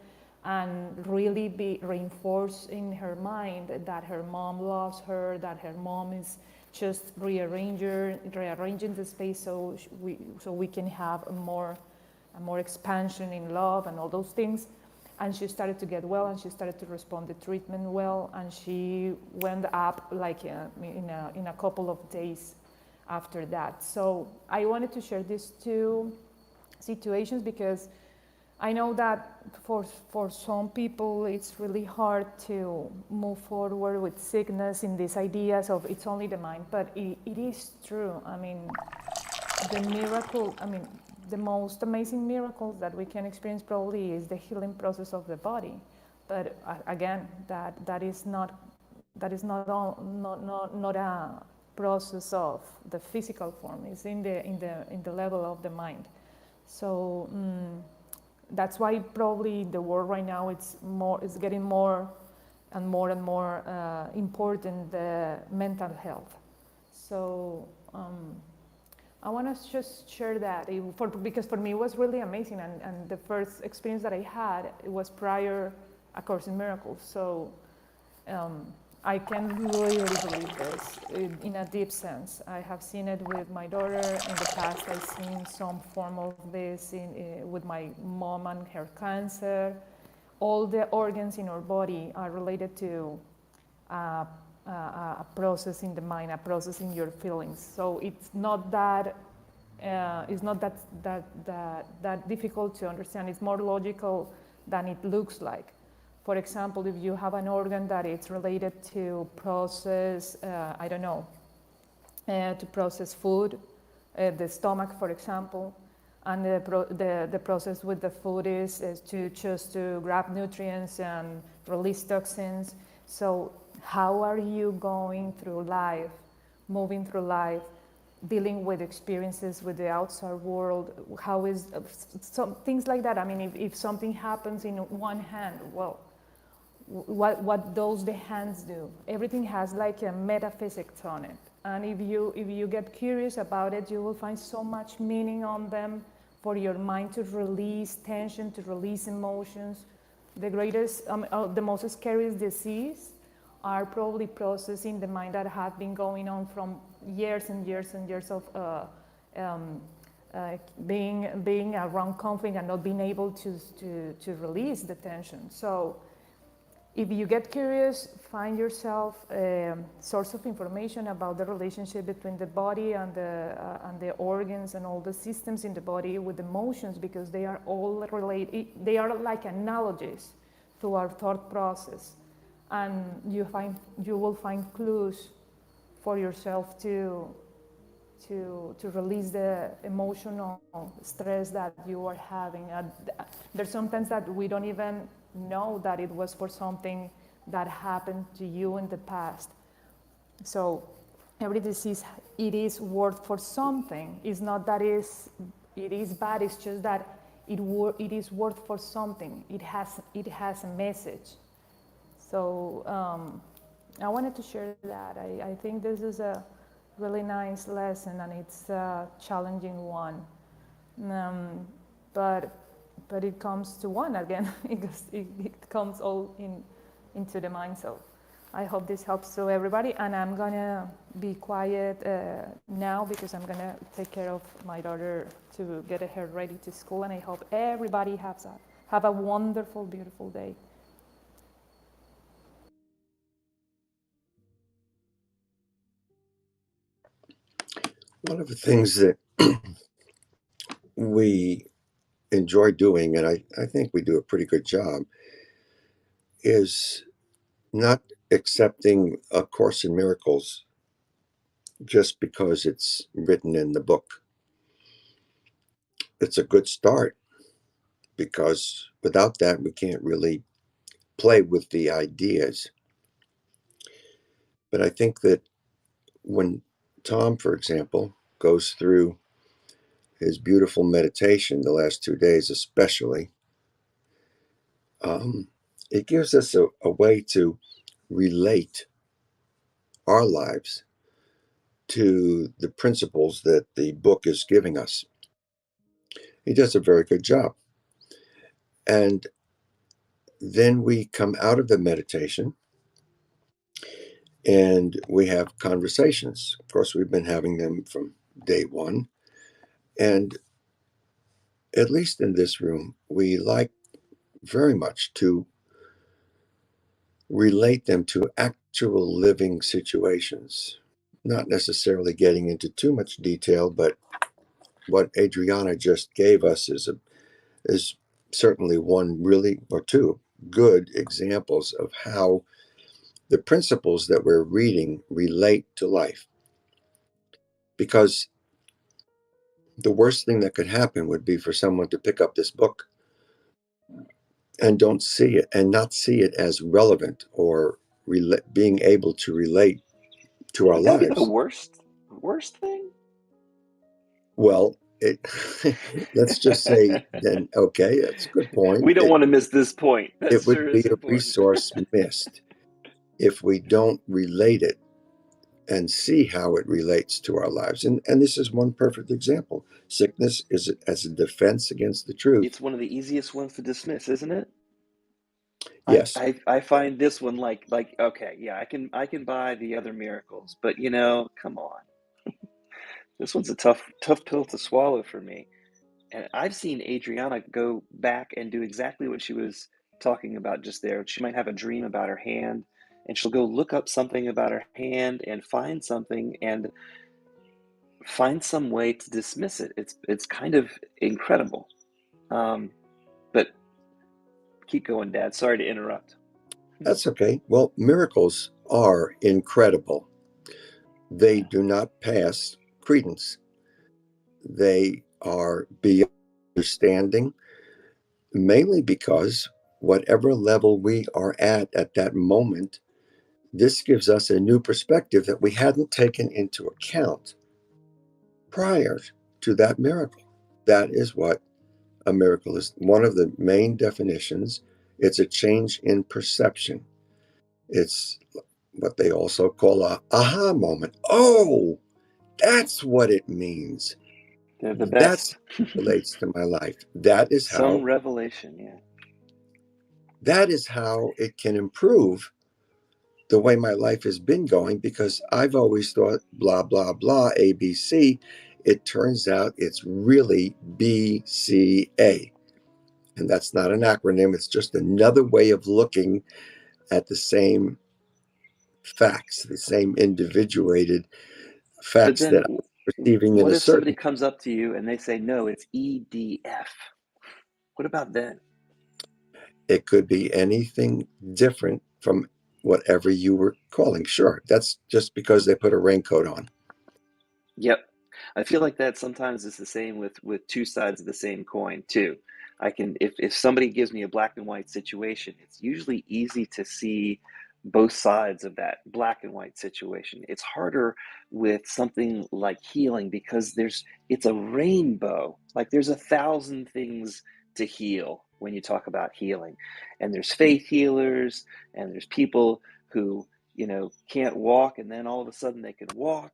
and really be reinforced in her mind that her mom loves her, that her mom is just rearranging the space so we can have a more expansion in love and all those things. And she started to get well and she started to respond to treatment well and she went up like in a couple of days after that. So I wanted to share these two situations because I know that for some people it's really hard to move forward with sickness in these ideas of it's only the mind, but it is true. I mean, the miracle, I mean, the most amazing miracles that we can experience probably is the healing process of the body. But again, that is not a process of the physical form. It's in the level of the mind. So that's why probably the world right now it's getting more and more important, the mental health. So I want to just share that because for me it was really amazing and the first experience that I had it was prior A Course in Miracles. So I can really believe this in a deep sense. I have seen it with my daughter in the past. I've seen some form of this with my mom and her cancer. All the organs in our body are related to a process in the mind, a process in your feelings. So it's not that difficult to understand. It's more logical than it looks like. For example, if you have an organ that it's related to process, to process food, the stomach, for example, and the process with the food is to grab nutrients and release toxins. So how are you going through life, moving through life, dealing with experiences with the outside world? How is some things like that? I mean, if something happens in one hand, well, what does the hands do? Everything has like a metaphysics on it. And if you get curious about it, you will find so much meaning on them for your mind to release tension, to release emotions. The most scariest disease are probably processes in the mind that have been going on from years and years and years of being around conflict and not being able to release the tension. So if you get curious, find yourself a source of information about the relationship between the body and the organs and all the systems in the body with emotions, because they are all related. They are like analogies to our thought process, and you will find clues for yourself to release the emotional stress that you are having. There's sometimes that we don't even know that it was for something that happened to you in the past. So every disease, it is worth for something. It's not that it is bad, it's just that it is worth for something. It has a message. So I wanted to share that. I think this is a really nice lesson, and it's a challenging one. But it comes to one again, because it comes all into the mind. So I hope this helps to everybody, and I'm gonna be quiet now because I'm gonna take care of my daughter to get her ready to school, and I hope everybody have a wonderful, beautiful day. One of the things that we enjoy doing, and I think we do a pretty good job, is not accepting A Course in Miracles just because it's written in the book. It's a good start, because without that, we can't really play with the ideas. But I think that when Tom, for example, goes through his beautiful meditation the last 2 days, especially, it gives us a way to relate our lives to the principles that the book is giving us. He does a very good job. And then we come out of the meditation and we have conversations. Of course, we've been having them from day one. And at least in this room, we like very much to relate them to actual living situations, not necessarily getting into too much detail, but what Adriana just gave us is certainly one really, or two good examples of how the principles that we're reading relate to life. Because the worst thing that could happen would be for someone to pick up this book and don't see it, and not see it as relevant or being able to relate to our Would that be the lives. worst thing? Well, let's just say then, okay, that's a good point. We don't want to miss this point. That It would sure be is a important. resource missed if we don't relate it and see how it relates to our lives. And this is one perfect example. Sickness is as a defense against the truth. It's one of the easiest ones to dismiss, isn't it? Yes. I find this one like okay, yeah, I can buy the other miracles, but come on. This one's a tough pill to swallow for me. And I've seen Adriana go back and do exactly what she was talking about just there. She might have a dream about her hand, and she'll go look up something about her hand and find something and find some way to dismiss it. It's kind of incredible. But keep going, Dad. Sorry to interrupt. That's okay. Well, miracles are incredible. They do not pass credence. They are beyond understanding, mainly because whatever level we are at that moment, this gives us a new perspective that we hadn't taken into account prior to that miracle. That is what a miracle is. One of the main definitions, it's a change in perception. It's what they also call a aha moment. Oh, that's what it means. They're the That's best. relates to my life. That is Some how revelation, yeah. it can improve the way my life has been going, because I've always thought blah blah blah ABC. It turns out it's really BCA. And that's not an acronym, it's just another way of looking at the same facts, the same individuated But facts then that I'm perceiving in what a if somebody certain. comes up to you and they say, no, it's EDF? What about then? It could be anything different from whatever you were calling. Sure, that's just because they put a raincoat on. Yep. I feel like that sometimes is the same with two sides of the same coin too. I can if somebody gives me a black and white situation, it's usually easy to see both sides of that black and white situation. It's harder with something like healing because it's a rainbow. Like there's 1,000 things to heal when you talk about healing. And there's faith healers and there's people who, can't walk and then all of a sudden they can walk,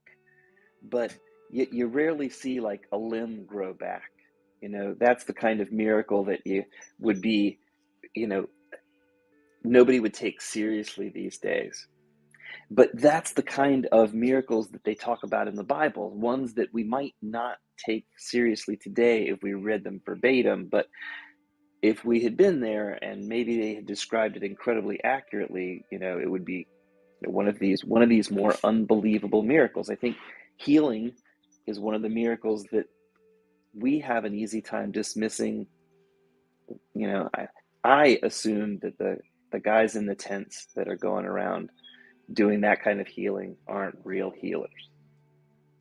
but you rarely see like a limb grow back. That's the kind of miracle that you would be, you know, nobody would take seriously these days. But that's the kind of miracles that they talk about in the Bible, ones that we might not take seriously today if we read them verbatim. But if we had been there and maybe they had described it incredibly accurately, it would be one of these more unbelievable miracles. I think healing is one of the miracles that we have an easy time dismissing I assume that the guys in the tents that are going around doing that kind of healing aren't real healers.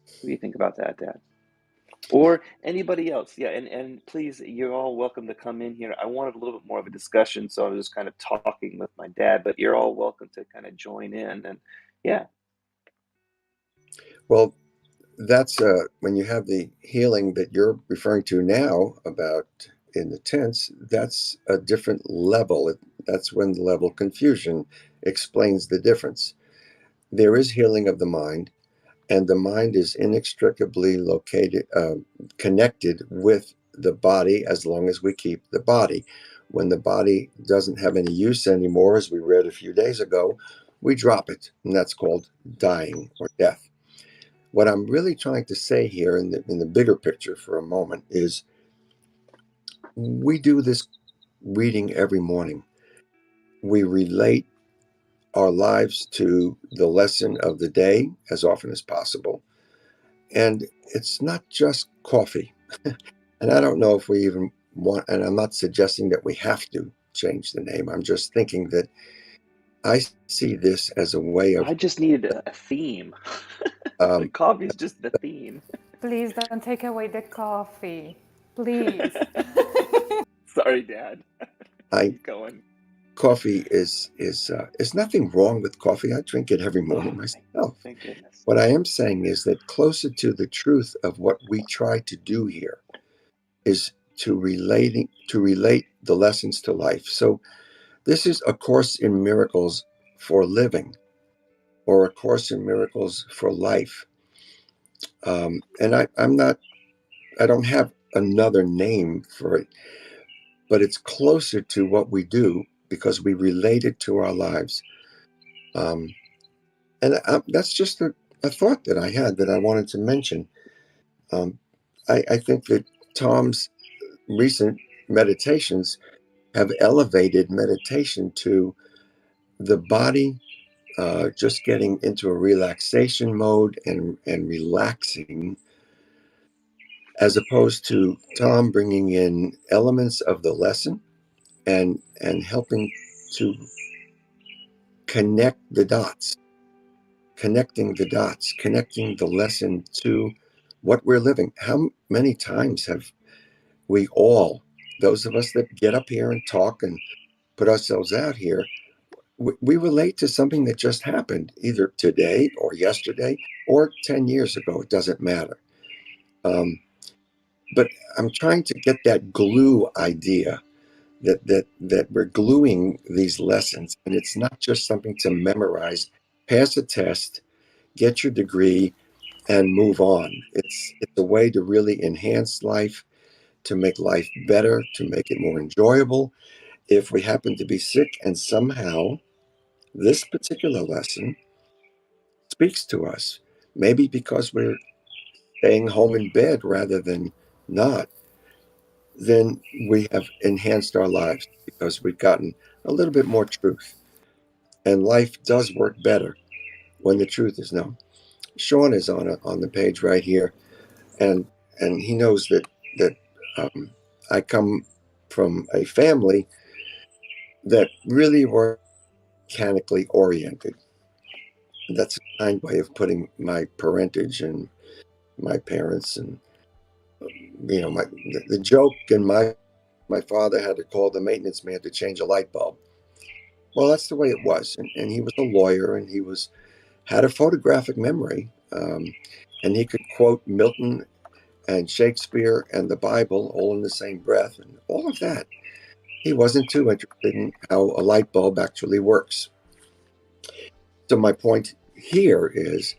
What do you think about that, Dad? Or anybody else? Yeah, and please, you're all welcome to come in here. I wanted a little bit more of a discussion, so I was just kind of talking with my dad, but you're all welcome to kind of join in. And yeah. Well, that's when you have the healing that you're referring to now about in the tense, that's a different level. That's when the level of confusion explains the difference. There is healing of the mind, and the mind is inextricably connected with the body as long as we keep the body. When the body doesn't have any use anymore, as we read a few days ago, we drop it, and that's called dying or death. What I'm really trying to say here in the bigger picture for a moment is we do this reading every morning. We relate our lives to the lesson of the day as often as possible. And it's not just coffee. And I don't know if we even want, and I'm not suggesting that we have to change the name. I'm just thinking that I see this as a way of I just needed a theme. The um, coffee's just the theme. Please don't take away the coffee. Please. Sorry, Dad. I Keep going. coffee is nothing wrong with coffee. I drink it every morning Oh, myself. thank goodness. What I am saying is that closer to the truth of what we try to do here is to relate the lessons to life. So this is a course in miracles for living, or a course in miracles for life. And I don't have another name for it, but it's closer to what we do because we relate it to our lives. And that's just a thought that I had that I wanted to mention. Um, I think that Tom's recent meditations have elevated meditation to the body just getting into a relaxation mode and relaxing, as opposed to Tom bringing in elements of the lesson and helping to connect the dots, connecting the lesson to what we're living. How many times have we all, those of us that get up here and talk and put ourselves out here, we relate to something that just happened either today or yesterday or 10 years ago. It doesn't matter. But I'm trying to get that glue idea that we're gluing these lessons, and it's not just something to memorize, pass a test, get your degree, and move on. It's a way to really enhance life, to make life better, to make it more enjoyable. If we happen to be sick and somehow this particular lesson speaks to us, maybe because we're staying home in bed rather than not, then we have enhanced our lives because we've gotten a little bit more truth. And life does work better when the truth is known. Sean is on the page right here, and he knows that um, I come from a family that really were mechanically oriented. That's a kind way of putting my parentage and my parents, and the joke in my father had to call the maintenance man to change a light bulb. Well, that's the way it was, and he was a lawyer, and had a photographic memory, and he could quote Milton and Shakespeare and the Bible all in the same breath, and all of that. He wasn't too interested in how a light bulb actually works. So my point here is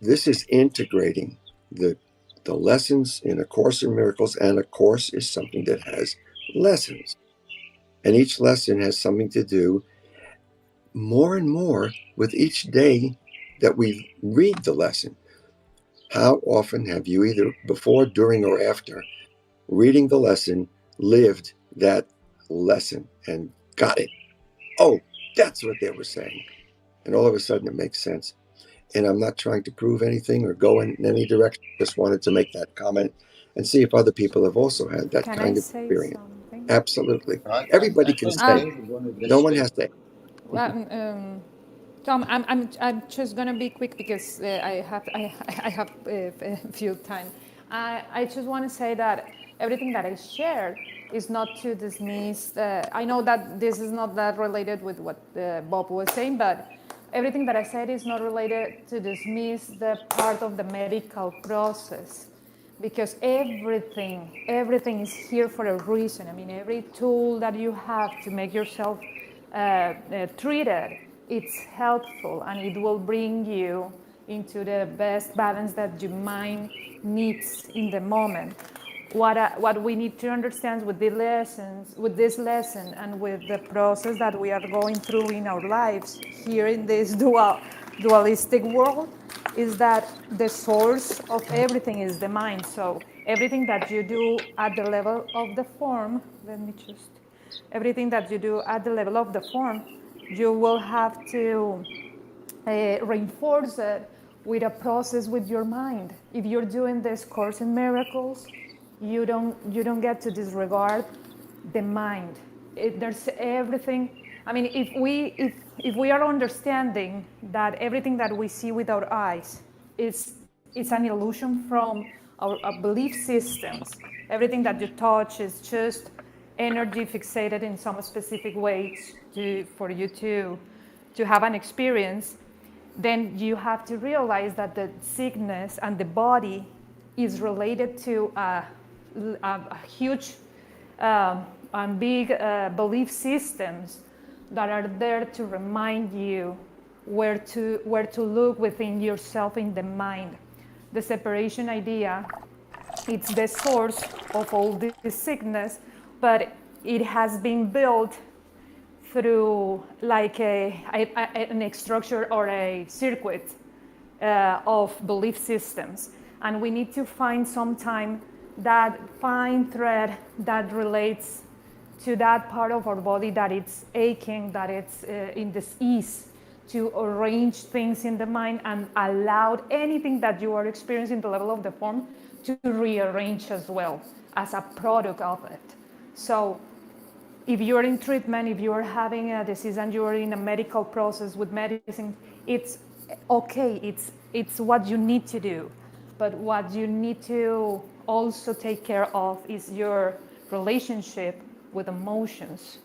this is integrating the lessons in A Course in Miracles, and a course is something that has lessons. And each lesson has something to do more and more with each day that we read the lesson. How often have you, either before, during, or after reading the lesson, lived that lesson and got it? Oh, that's what they were saying. And all of a sudden it makes sense. And I'm not trying to prove anything or go in any direction. Just wanted to make that comment and see if other people have also had that Can I kind of say experience. something? Absolutely. I, I Everybody can think say. David wanted to No one speak. has to. Um, um, Tom, I'm just gonna be quick because I have a few time. I just want to say that everything that I shared is not to dismiss. I know that this is not that related with what Bob was saying, but everything that I said is not related to dismiss the part of the medical process, because everything is here for a reason. I mean, every tool that you have to make yourself treated, it's helpful, and it will bring you into the best balance that your mind needs in the moment. What we need to understand with the lessons, with this lesson, and with the process that we are going through in our lives here in this dualistic world, is that the source of everything is the mind. So everything that you do at the level of the form, let me just, everything that you do at the level of the form, you will have to reinforce it with a process with your mind. If you're doing this course in miracles, you don't get to disregard the mind. There's everything. I mean, if we are understanding that everything that we see with our eyes is an illusion from our belief systems. Everything that you touch is just energy fixated in some specific way for you to have an experience. Then you have to realize that the sickness and the body is related to a huge and big belief systems that are there to remind you where to look within yourself in the mind. The separation idea, it's the source of all this sickness, but it has been built through like an structure or a circuit of belief systems. And we need to find sometime that fine thread that relates to that part of our body that it's aching, that it's in this ease, to arrange things in the mind and allow anything that you are experiencing the level of the form to rearrange as well as a product of it. So if you're in treatment, if you're having a disease and you're in a medical process with medicine, it's okay, it's what you need to do. But what you need to also take care of is your relationship with emotions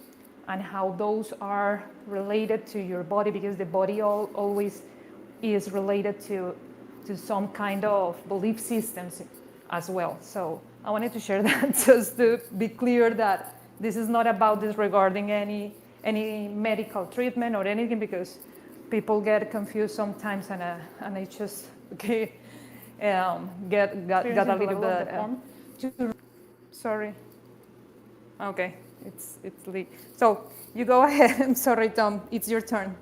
and how those are related to your body, because the body always is related to some kind of belief systems as well. So I wanted to share that just to be clear that this is not about disregarding any medical treatment or anything, because people get confused sometimes, and I just got a little bit. Sorry. Okay, it's Lee. So you go ahead. I'm sorry, Tom. It's your turn.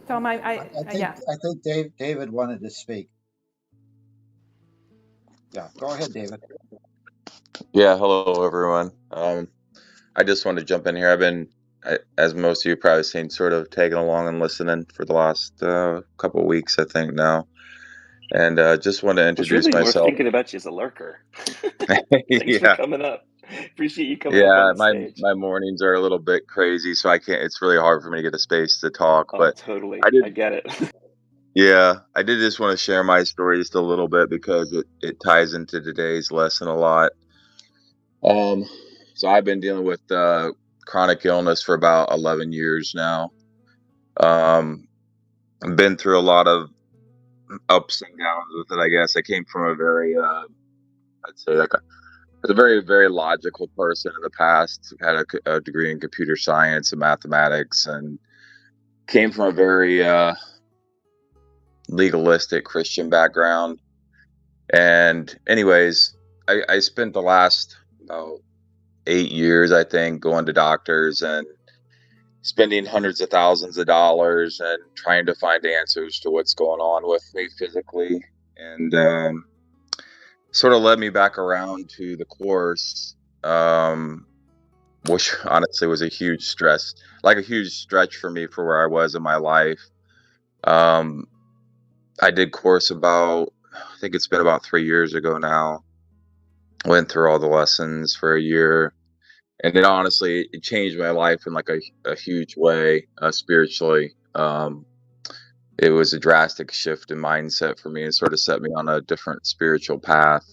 Tom, yeah. I think David wanted to speak. Yeah, go ahead, David. Yeah, hello everyone. I just wanted to jump in here. As most of you probably seen, sort of tagging along and listening for the last couple of weeks, I think now, and just want to I was introduce really more myself. thinking about you as a lurker. Thanks for Yeah, coming up. Appreciate you coming up on yeah. the My stage. my mornings are a little bit crazy, so I can't. It's really hard for me to get a space to talk. Oh, But totally. I did. I get it. Yeah, I did just want to share my story just a little bit because it ties into today's lesson a lot. Um, so I've been dealing with chronic illness for about 11 years now. Um, I've been through a lot of ups and downs with it. I guess I came from a very, I'd say like I was a very, very logical person in the past. Had a degree in computer science and mathematics, and came from a very legalistic Christian background. And anyways, I spent the last about 8 years, I think, going to doctors and spending hundreds of thousands of dollars and trying to find answers to what's going on with me physically. And sort of led me back around to the course, which honestly was a huge stress, like a huge stretch for me for where I was in my life. Um, I did course about, I think it's been about 3 years ago now. went through all the lessons for a year, and it honestly it changed my life in like a huge way, spiritually. It was a drastic shift in mindset for me and sort of set me on a different spiritual path.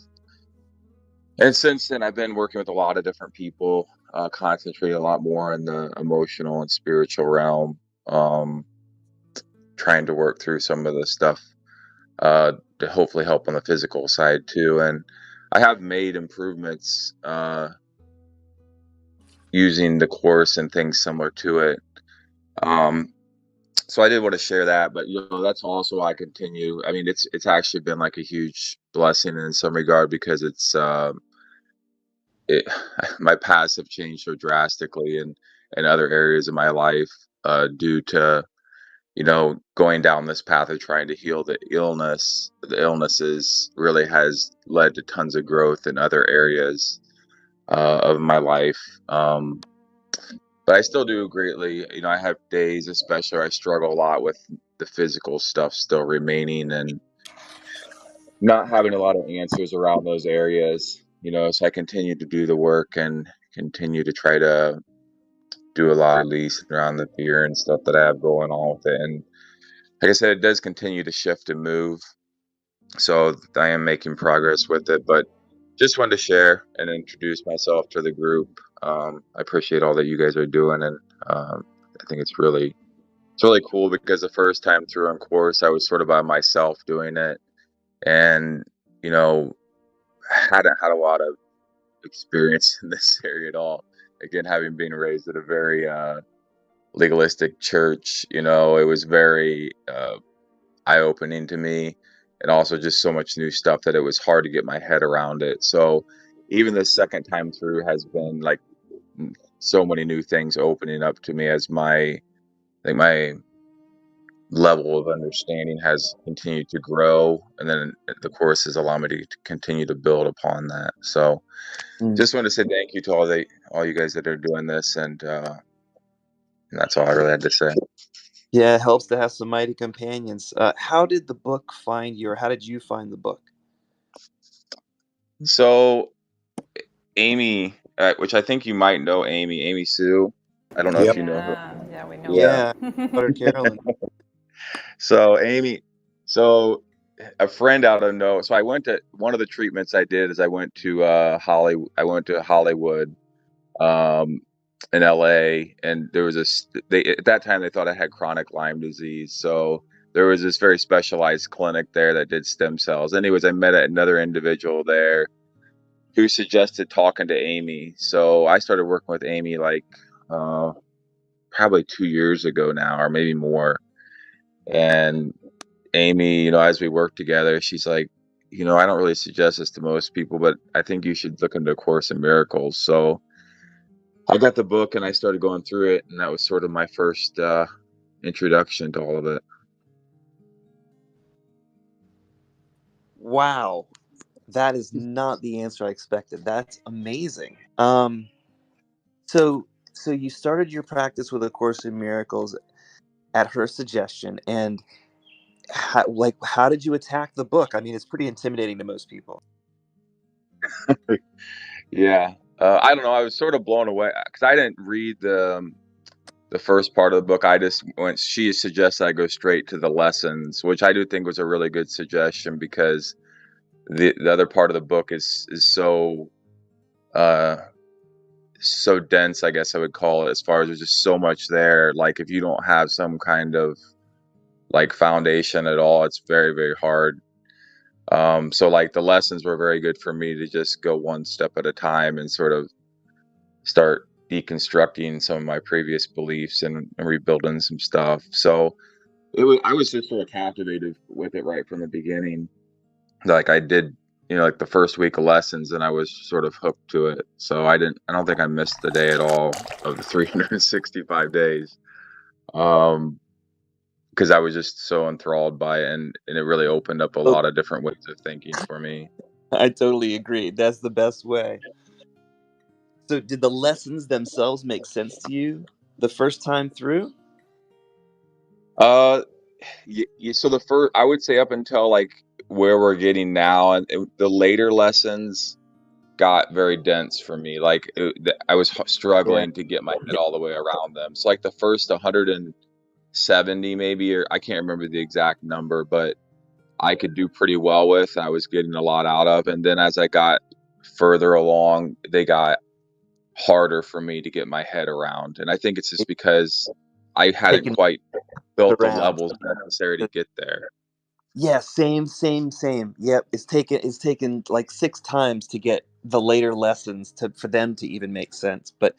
And since then, I've been working with a lot of different people, concentrating a lot more in the emotional and spiritual realm, um, trying to work through some of the stuff to hopefully help on the physical side too. And I have made improvements using the course and things similar to it. Um, so I did want to share that, but that's also why I continue. I mean, it's actually been like a huge blessing in some regard because it my paths have changed so drastically in other areas of my life due to going down this path of trying to heal the illnesses really has led to tons of growth in other areas of my life. But I still do greatly. I have days, especially, where I struggle a lot with the physical stuff still remaining and not having a lot of answers around those areas. So I continue to do the work and continue to try to do a lot of release around the fear and stuff that I have going on with it. And like I said, it does continue to shift and move. So I am making progress with it, but just wanted to share and introduce myself to the group. I appreciate all that you guys are doing, and I think it's really cool because the first time through on course, I was sort of by myself doing it, and you know, hadn't had a lot of experience in this area at all. Again, having been raised at a very legalistic church, it was very eye-opening to me, and also just so much new stuff that it was hard to get my head around it. So even the second time through has been like so many new things opening up to me as I think my level of understanding has continued to grow, and then the course has allowed me to continue to build upon that. So Mm. just wanted to say thank you to all you guys that are doing this, and that's all I really had to say. Yeah, it helps to have some mighty companions. How did the book find you, or how did you find the book? So Amy, which I think you might know, Amy Sue. I don't know if Yep. you know her. Yeah, we know Yeah. Yeah, daughter Carolyn. So Amy, so a friend out of no. So I went to one of the treatments I did is I went to Hollywood, um, in LA, and there was they at that time they thought I had chronic Lyme disease. So there was this very specialized clinic there that did stem cells. Anyways, I met another individual there who suggested talking to Amy. So I started working with Amy like probably 2 years ago now, or maybe more. And Amy, as we work together, she's like, I don't really suggest this to most people, but I think you should look into A Course in Miracles. So I got the book and I started going through it, and that was sort of my first introduction to all of it. Wow, that is not the answer I expected. That's amazing. So you started your practice with A Course in Miracles at her suggestion, and how did you attack the book? I mean, it's pretty intimidating to most people. Yeah. I don't know. I was sort of blown away because I didn't read the first part of the book. I just she suggested I go straight to the lessons, which I do think was a really good suggestion because the other part of the book is uh so dense, I guess I would call it, as far as there's just so much there. Like if you don't have some kind of like foundation at all, it's very, very hard. So like the lessons were very good for me to just go one step at a time and sort of start deconstructing some of my previous beliefs and rebuilding some stuff. So I was just sort of captivated with it right from the beginning. Like I did, like the first week of lessons, and I was sort of hooked to it. So I don't think I missed the day at all of the 365 days. Because I was just so enthralled by it, and it really opened up a Oh, lot of different ways of thinking for me. I totally agree. That's the best way. So, did the lessons themselves make sense to you the first time through? Uh, so the first, I would say up until like where we're getting now, and the later lessons got very dense for me. Like I was struggling to get my head all the way around them. So like the first 170 maybe, or I can't remember the exact number, but I could do pretty well with. I was getting a lot out of. And then as I got further along, they got harder for me to get my head around. And I think it's just because I hadn't Taking quite built the around. levels necessary to get there. Yeah, same. Yep, it's taken like 6 times to get the later lessons for them to even make sense. But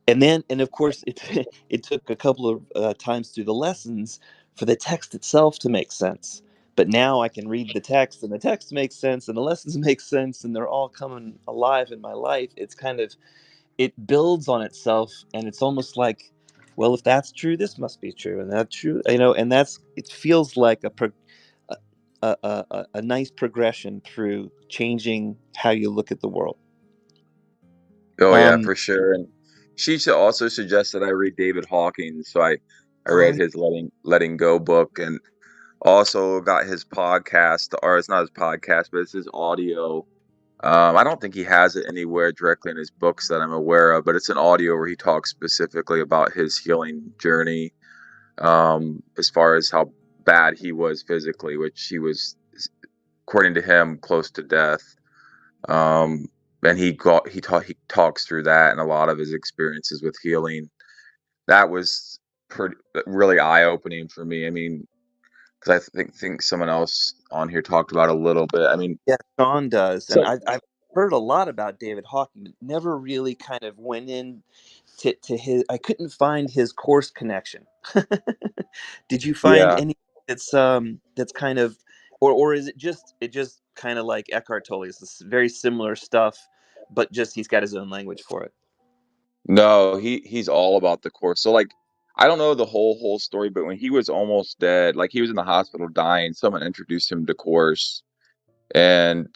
and of course it it took a couple of times through the lessons for the text itself to make sense. But now I can read the text, and the text makes sense, and the lessons make sense, and they're all coming alive in my life. It's kind of, it builds on itself, and it's almost like, well, if that's true, this must be true, and that's true, and it feels like a nice progression through changing how you look at the world. Oh yeah, Um, for sure. And she also suggested I read David Hawking. So I oh, read his Letting Go book, and also got his podcast, or it's not his podcast, but it's his audio. I don't think he has it anywhere directly in his books that I'm aware of, but it's an audio where he talks specifically about his healing journey, as far as how bad he was physically, which he was, according to him, close to death. Um, and he talks through that and a lot of his experiences with healing. That was really eye opening for me. I mean, because I think someone else on here talked about it a little bit. I mean, yeah, Sean does, and so I've heard a lot about David Hawking, but never really kind of went in to his. I couldn't find his course connection. Did you find yeah, any that's kind of, or is it just kind of like Eckhart Tolle? It's this very similar stuff, but just he's got his own language for it. no, he's all about the course. So like, I don't know the whole story, but when he was almost dead, like he was in the hospital dying, someone introduced him to course, and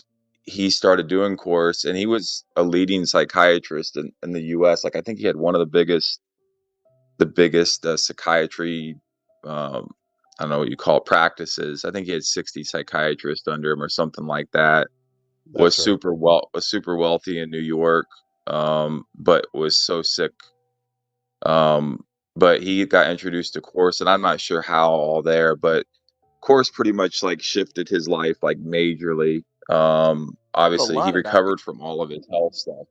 he started doing course, and he was a leading psychiatrist in the U.S. Like I think he had one of the biggest psychiatry, um, I don't know what you call it, practices. I think he had 60 psychiatrists under him or something like that. That's right. Was super wealthy in New York, but was so sick. Um, but he got introduced to course, and I'm not sure how all there, but course pretty much like shifted his life like majorly. A Obviously he lot about recovered from all of his health stuff.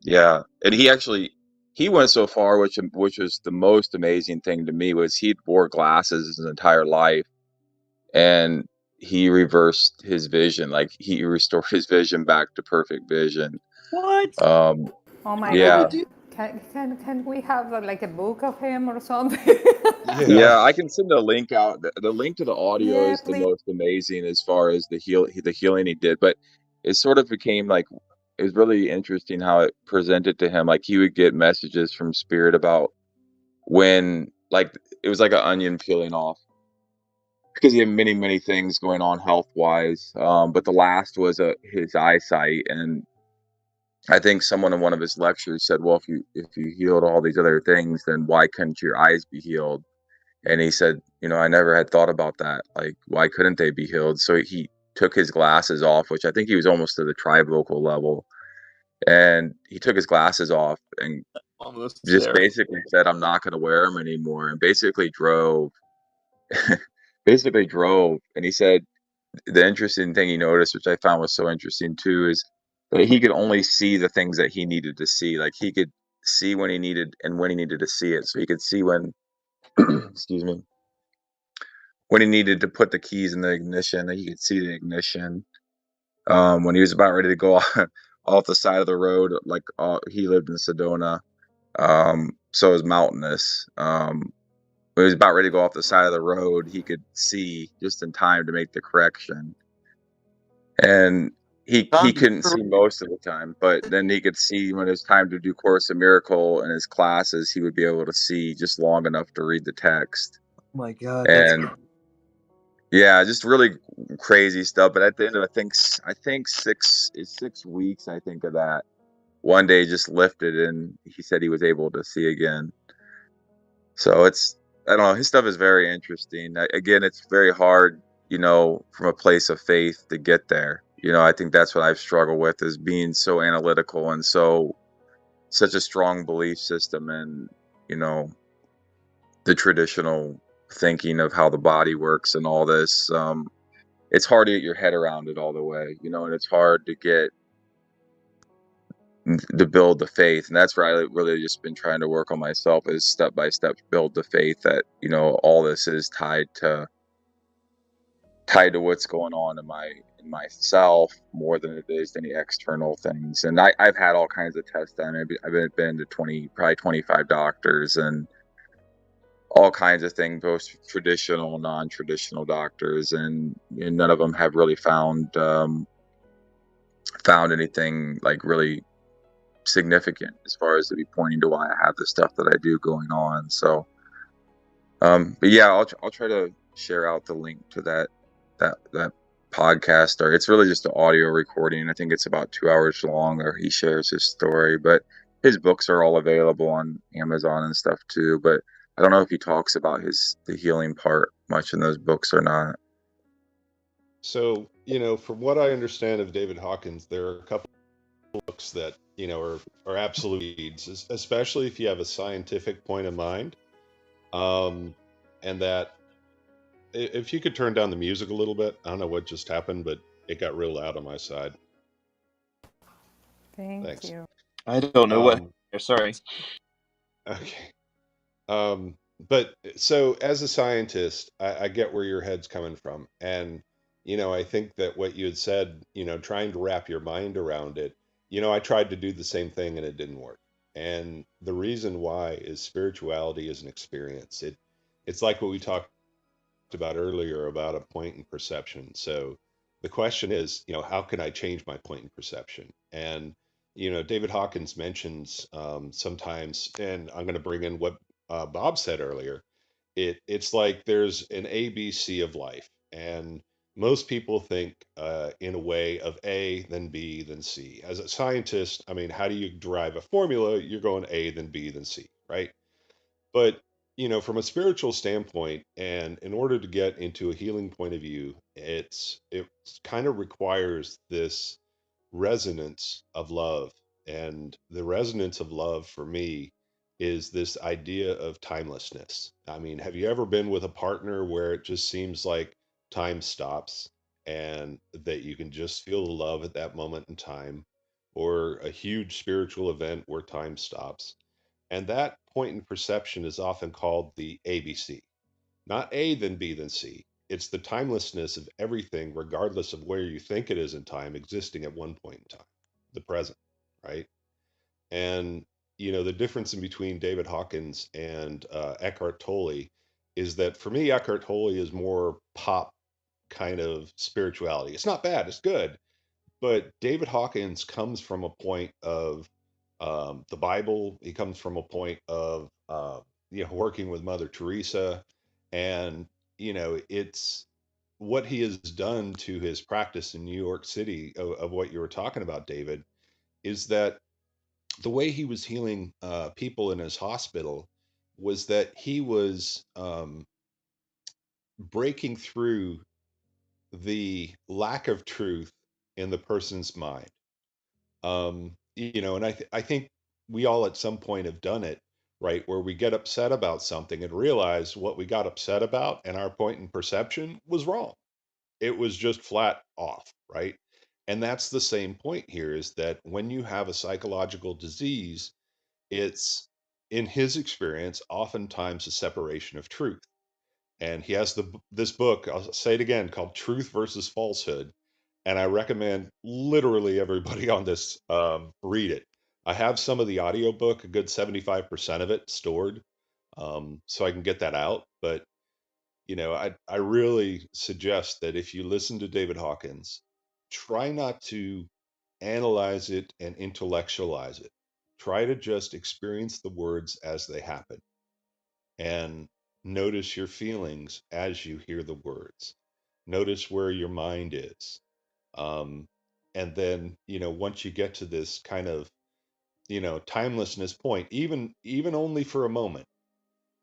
Yeah, and he went so far, which was the most amazing thing to me, was he wore glasses his entire life, and he reversed his vision. Like he restored his vision back to perfect vision. what? Um, Oh my How did he yeah, God. do? Can we have like a book of him or something? Yeah. yeah, I can send a link out. The link to the audio Yeah, is the please. most amazing as far as the healing he did. But it sort of became like, it was really interesting how it presented to him. Like he would get messages from spirit about when, like, it was like an onion peeling off, because he had many things going on health wise. But the last was his eyesight, and I think someone in one of his lectures said, "Well, if you healed all these other things, then why couldn't your eyes be healed?" And he said, "I never had thought about that. Like, why couldn't they be healed?" So he took his glasses off, which I think he was almost to the trivocal level, and he took his glasses off and Almost just there. basically said, "I'm not going to wear them anymore," and basically drove. Basically drove, and he said the interesting thing he noticed, which I found was so interesting too, is that he could only see the things that he needed to see. Like he could see when he needed and when he needed to see it. So he could see when, excuse me, when he needed to put the keys in the ignition, he could see the ignition. When he was about ready to go off the side of the road, like he lived in Sedona, so it was mountainous. When he was about ready to go off the side of the road, he could see just in time to make the correction. And he John, do you couldn't ever, see most of the time, but then he could see when it was time to do Course in Miracle in his classes. He would be able to see just long enough to read the text. oh my God, that's And yeah, just really crazy stuff. But at the end of, I think 6 weeks, I think, of that, one day just lifted, and he said he was able to see again. So I don't know, his stuff is very interesting. Again, it's very hard, from a place of faith to get there. I think that's what I've struggled with, is being so analytical and such a strong belief system in, the traditional thinking of how the body works and all this. It's hard to get your head around it all the way, and it's hard to build the faith. And that's where I really just been trying to work on myself, is step by step build the faith that, all this is tied to what's going on in myself more than it is any external things. And I've had all kinds of tests done. I've been to probably 25 doctors and all kinds of things, both traditional, non-traditional doctors, and none of them have really found anything like really significant as far as to be pointing to why I have the stuff that I do going on. So, but yeah, I'll try to share out the link to that podcast, or it's really just an audio recording. I think it's about 2 hours long, or he shares his story, but his books are all available on Amazon and stuff too. But I don't know if he talks about the healing part much in those books or not. So, from what I understand of David Hawkins, there are a couple books that, are absolute needs, especially if you have a scientific point of mind. And that if you could turn down the music a little bit, I don't know what just happened, but it got real loud on my side. Thank Thanks. you. I don't know what. Sorry. Okay. But so as a scientist, I get where your head's coming from. And, I think that what you had said, trying to wrap your mind around it, I tried to do the same thing and it didn't work. And the reason why is spirituality is an experience. It's like what we talked about earlier about a point in perception. So the question is, how can I change my point in perception? And, David Hawkins mentions sometimes, and I'm going to bring in what Bob said earlier. It's like there's an ABC of life, and most people think in a way of A, then B, then C. As a scientist, I mean, how do you derive a formula? You're going A, then B, then C, right? But, from a spiritual standpoint, and in order to get into a healing point of view, it kind of requires this resonance of love. And the resonance of love for me is this idea of timelessness. I mean, have you ever been with a partner where it just seems like time stops and that you can just feel the love at that moment in time, or a huge spiritual event where time stops? And that point in perception is often called the ABC. Not A, then B, then C. It's the timelessness of everything, regardless of where you think it is in time, existing at one point in time, the present, right? And, the difference in between David Hawkins and Eckhart Tolle is that for me, Eckhart Tolle is more pop kind of spirituality. It's not bad, it's good. But David Hawkins comes from a point of the Bible. He comes from a point of working with Mother Teresa, and it's what he has done to his practice in New York City of what you were talking about, David, is that the way he was healing people in his hospital was that he was breaking through the lack of truth in the person's mind. And I think we all at some point have done it, right? Where we get upset about something and realize what we got upset about and our point in perception was wrong. It was just flat off, right? And that's the same point here, is that when you have a psychological disease, it's, in his experience, oftentimes a separation of truth. And he has this book, I'll say it again, called Truth versus Falsehood, and I recommend literally everybody on this read it. I have some of the audiobook, a good 75% of it stored, so I can get that out. But I really suggest that if you listen to David Hawkins, try not to analyze it and intellectualize it. Try to just experience the words as they happen, and notice your feelings as you hear the words. Notice where your mind is. Um, and then, once you get to this kind of, timelessness point, even only for a moment,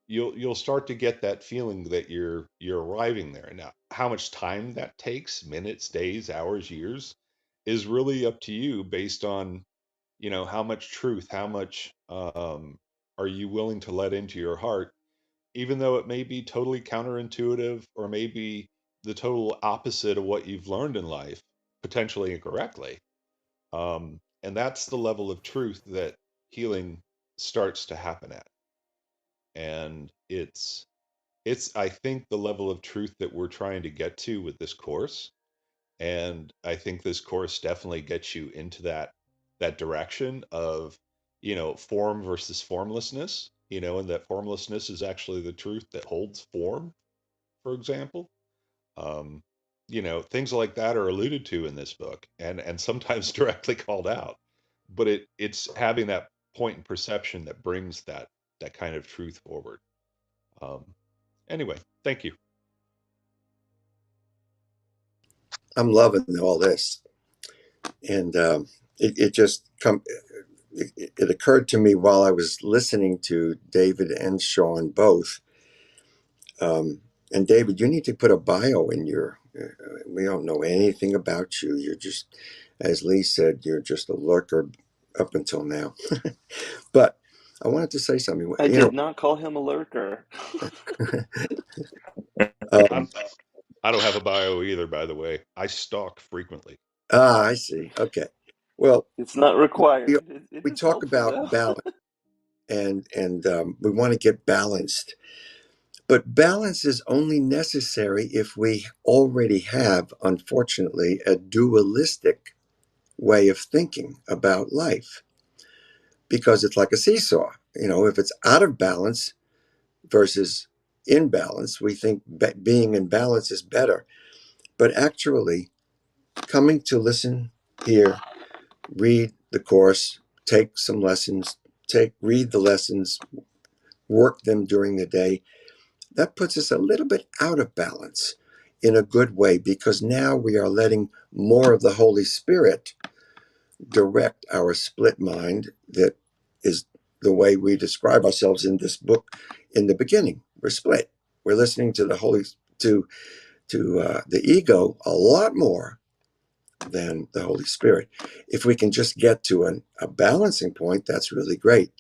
you'll start to get that feeling that you're arriving there. Now, how much time that takes, minutes, days, hours, years, is really up to you based on, how much truth, how much are you willing to let into your heart, even though it may be totally counterintuitive or maybe the total opposite of what you've learned in life, potentially incorrectly. And that's the level of truth that healing starts to happen at. And it's I think the level of truth that we're trying to get to with this course. And I think this course definitely gets you into that direction of, form versus formlessness, and that formlessness is actually the truth that holds form, for example. Um, things like that are alluded to in this book and sometimes directly called out. But it's having that point in perception that brings that kind of truth forward. Um, anyway, thank you. I'm loving all this. And it just it occurred to me while I was listening to David and Sean both. And David, you need to put a bio in your. We don't know anything about you. You're just, as Lee said, you're just a lurker up until now. But I wanted to say something. I did not call him a lurker. I'm, I don't have a bio either, by the way. I stalk frequently. I see. Okay. Well, It's not we, required. It we is talk helpful, about though. balance, and we want to get balanced. But balance is only necessary if we already have, unfortunately, a dualistic way of thinking about life, because it's like a seesaw. If it's out of balance versus in balance, we think being in balance is better. But actually, coming to listen here, read the course, take some lessons, read the lessons, work them during the day, that puts us a little bit out of balance in a good way, because now we are letting more of the Holy Spirit direct our split mind. That is the way we describe ourselves in this book. In the beginning, we're split. We're listening to the ego a lot more than the Holy Spirit. If we can just get to a balancing point, that's really great.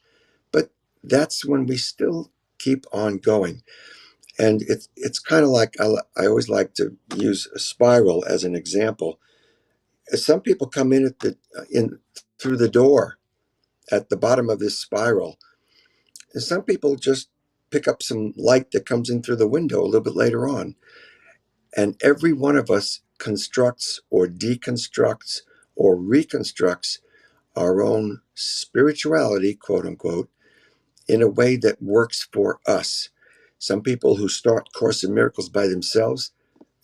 But that's when we still keep on going. And it's kind of like, I always like to use a spiral as an example. Some people come in through the door at the bottom of this spiral, and some people just pick up some light that comes in through the window a little bit later on. And every one of us constructs or deconstructs or reconstructs our own spirituality, quote unquote, in a way that works for us. Some people who start Course in Miracles by themselves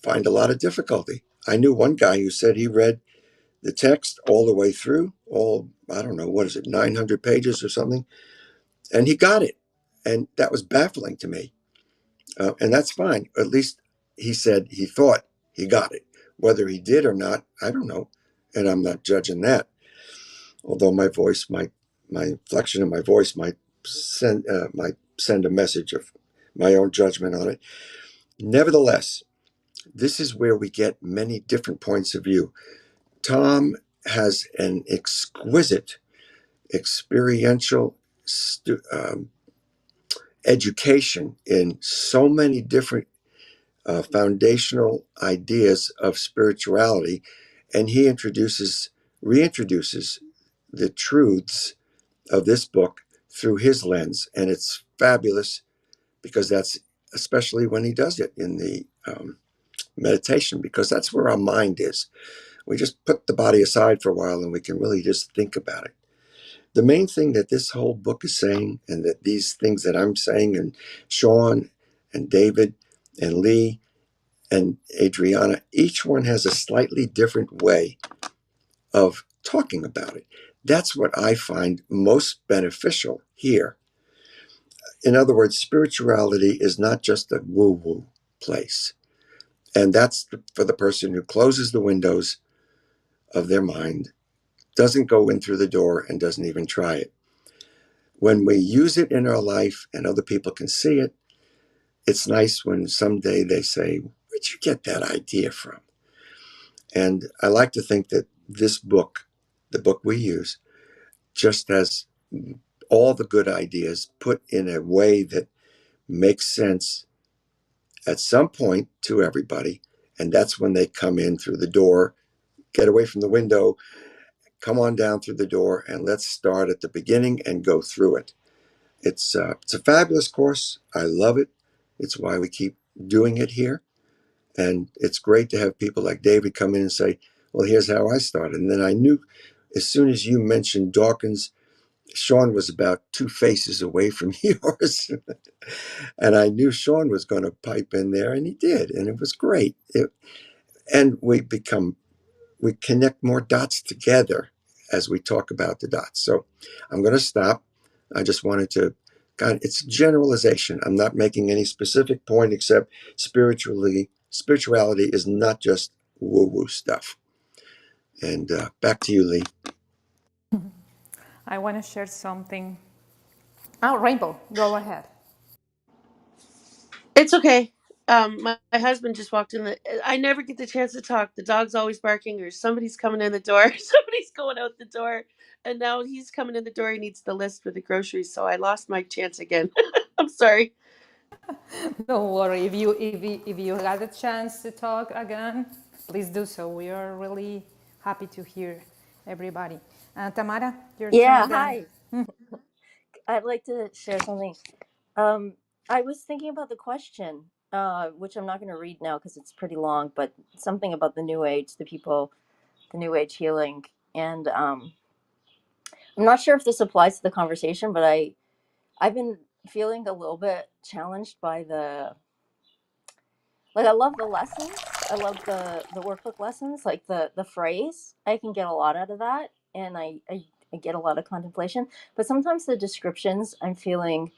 find a lot of difficulty. I knew one guy who said he read the text all the way through, I don't know, what is it, 900 pages or something, and he got it. And that was baffling to me. And that's fine. At least he said he thought he got it. Whether he did or not, I don't know. And I'm not judging that. Although my inflection in my voice might send a message of my own judgment on it. Nevertheless, this is where we get many different points of view. Tom has an exquisite experiential education in so many different foundational ideas of spirituality, and he reintroduces the truths of this book through his lens, and it's fabulous, because that's especially when he does it in the meditation, because that's where our mind is. We just put the body aside for a while and we can really just think about it. The main thing that this whole book is saying, and that these things that I'm saying, and Sean and David and Lee and Adriana, each one has a slightly different way of talking about it. That's what I find most beneficial here. In other words, spirituality is not just a woo-woo place. And that's for the person who closes the windows of their mind, doesn't go in through the door, and doesn't even try it. When we use it in our life and other people can see it, it's nice when someday they say, "Where'd you get that idea from?" And I like to think that this book, the book we use, just has all the good ideas put in a way that makes sense at some point to everybody. And that's when they come in through the door, get away from the window, come on down through the door, and let's start at the beginning and go through it. It's a fabulous course. I love it. It's why we keep doing it here. And it's great to have people like David come in and say, well, here's how I started. And then I knew as soon as you mentioned Dawkins, Sean was about two faces away from yours. And I knew Sean was going to pipe in there, and he did. And it was great. And we connect more dots together as we talk about the dots. So I'm going to stop. I just wanted to, God, it's generalization. I'm not making any specific point except spirituality is not just woo-woo stuff. And back to you, Lee. I want to share something. Oh, Rainbow, go ahead. It's okay. My husband just walked in. I never get the chance to talk. The dog's always barking, or somebody's coming in the door, somebody's going out the door, and now he's coming in the door. He needs the list for the groceries, so I lost my chance again. I'm sorry. Don't worry. If you got a chance to talk again, please do so. We are really happy to hear everybody. Tamara, your turn Yeah, again. hi. I'd like to share something. Um, I was thinking about the question, which I'm not going to read now because it's pretty long, but something about the New Age, the New Age healing. And I'm not sure if this applies to the conversation, but I've been feeling a little bit challenged by I love the lessons. I love the workbook lessons, like the phrase. I can get a lot out of that, and I get a lot of contemplation. But sometimes the descriptions, I'm feeling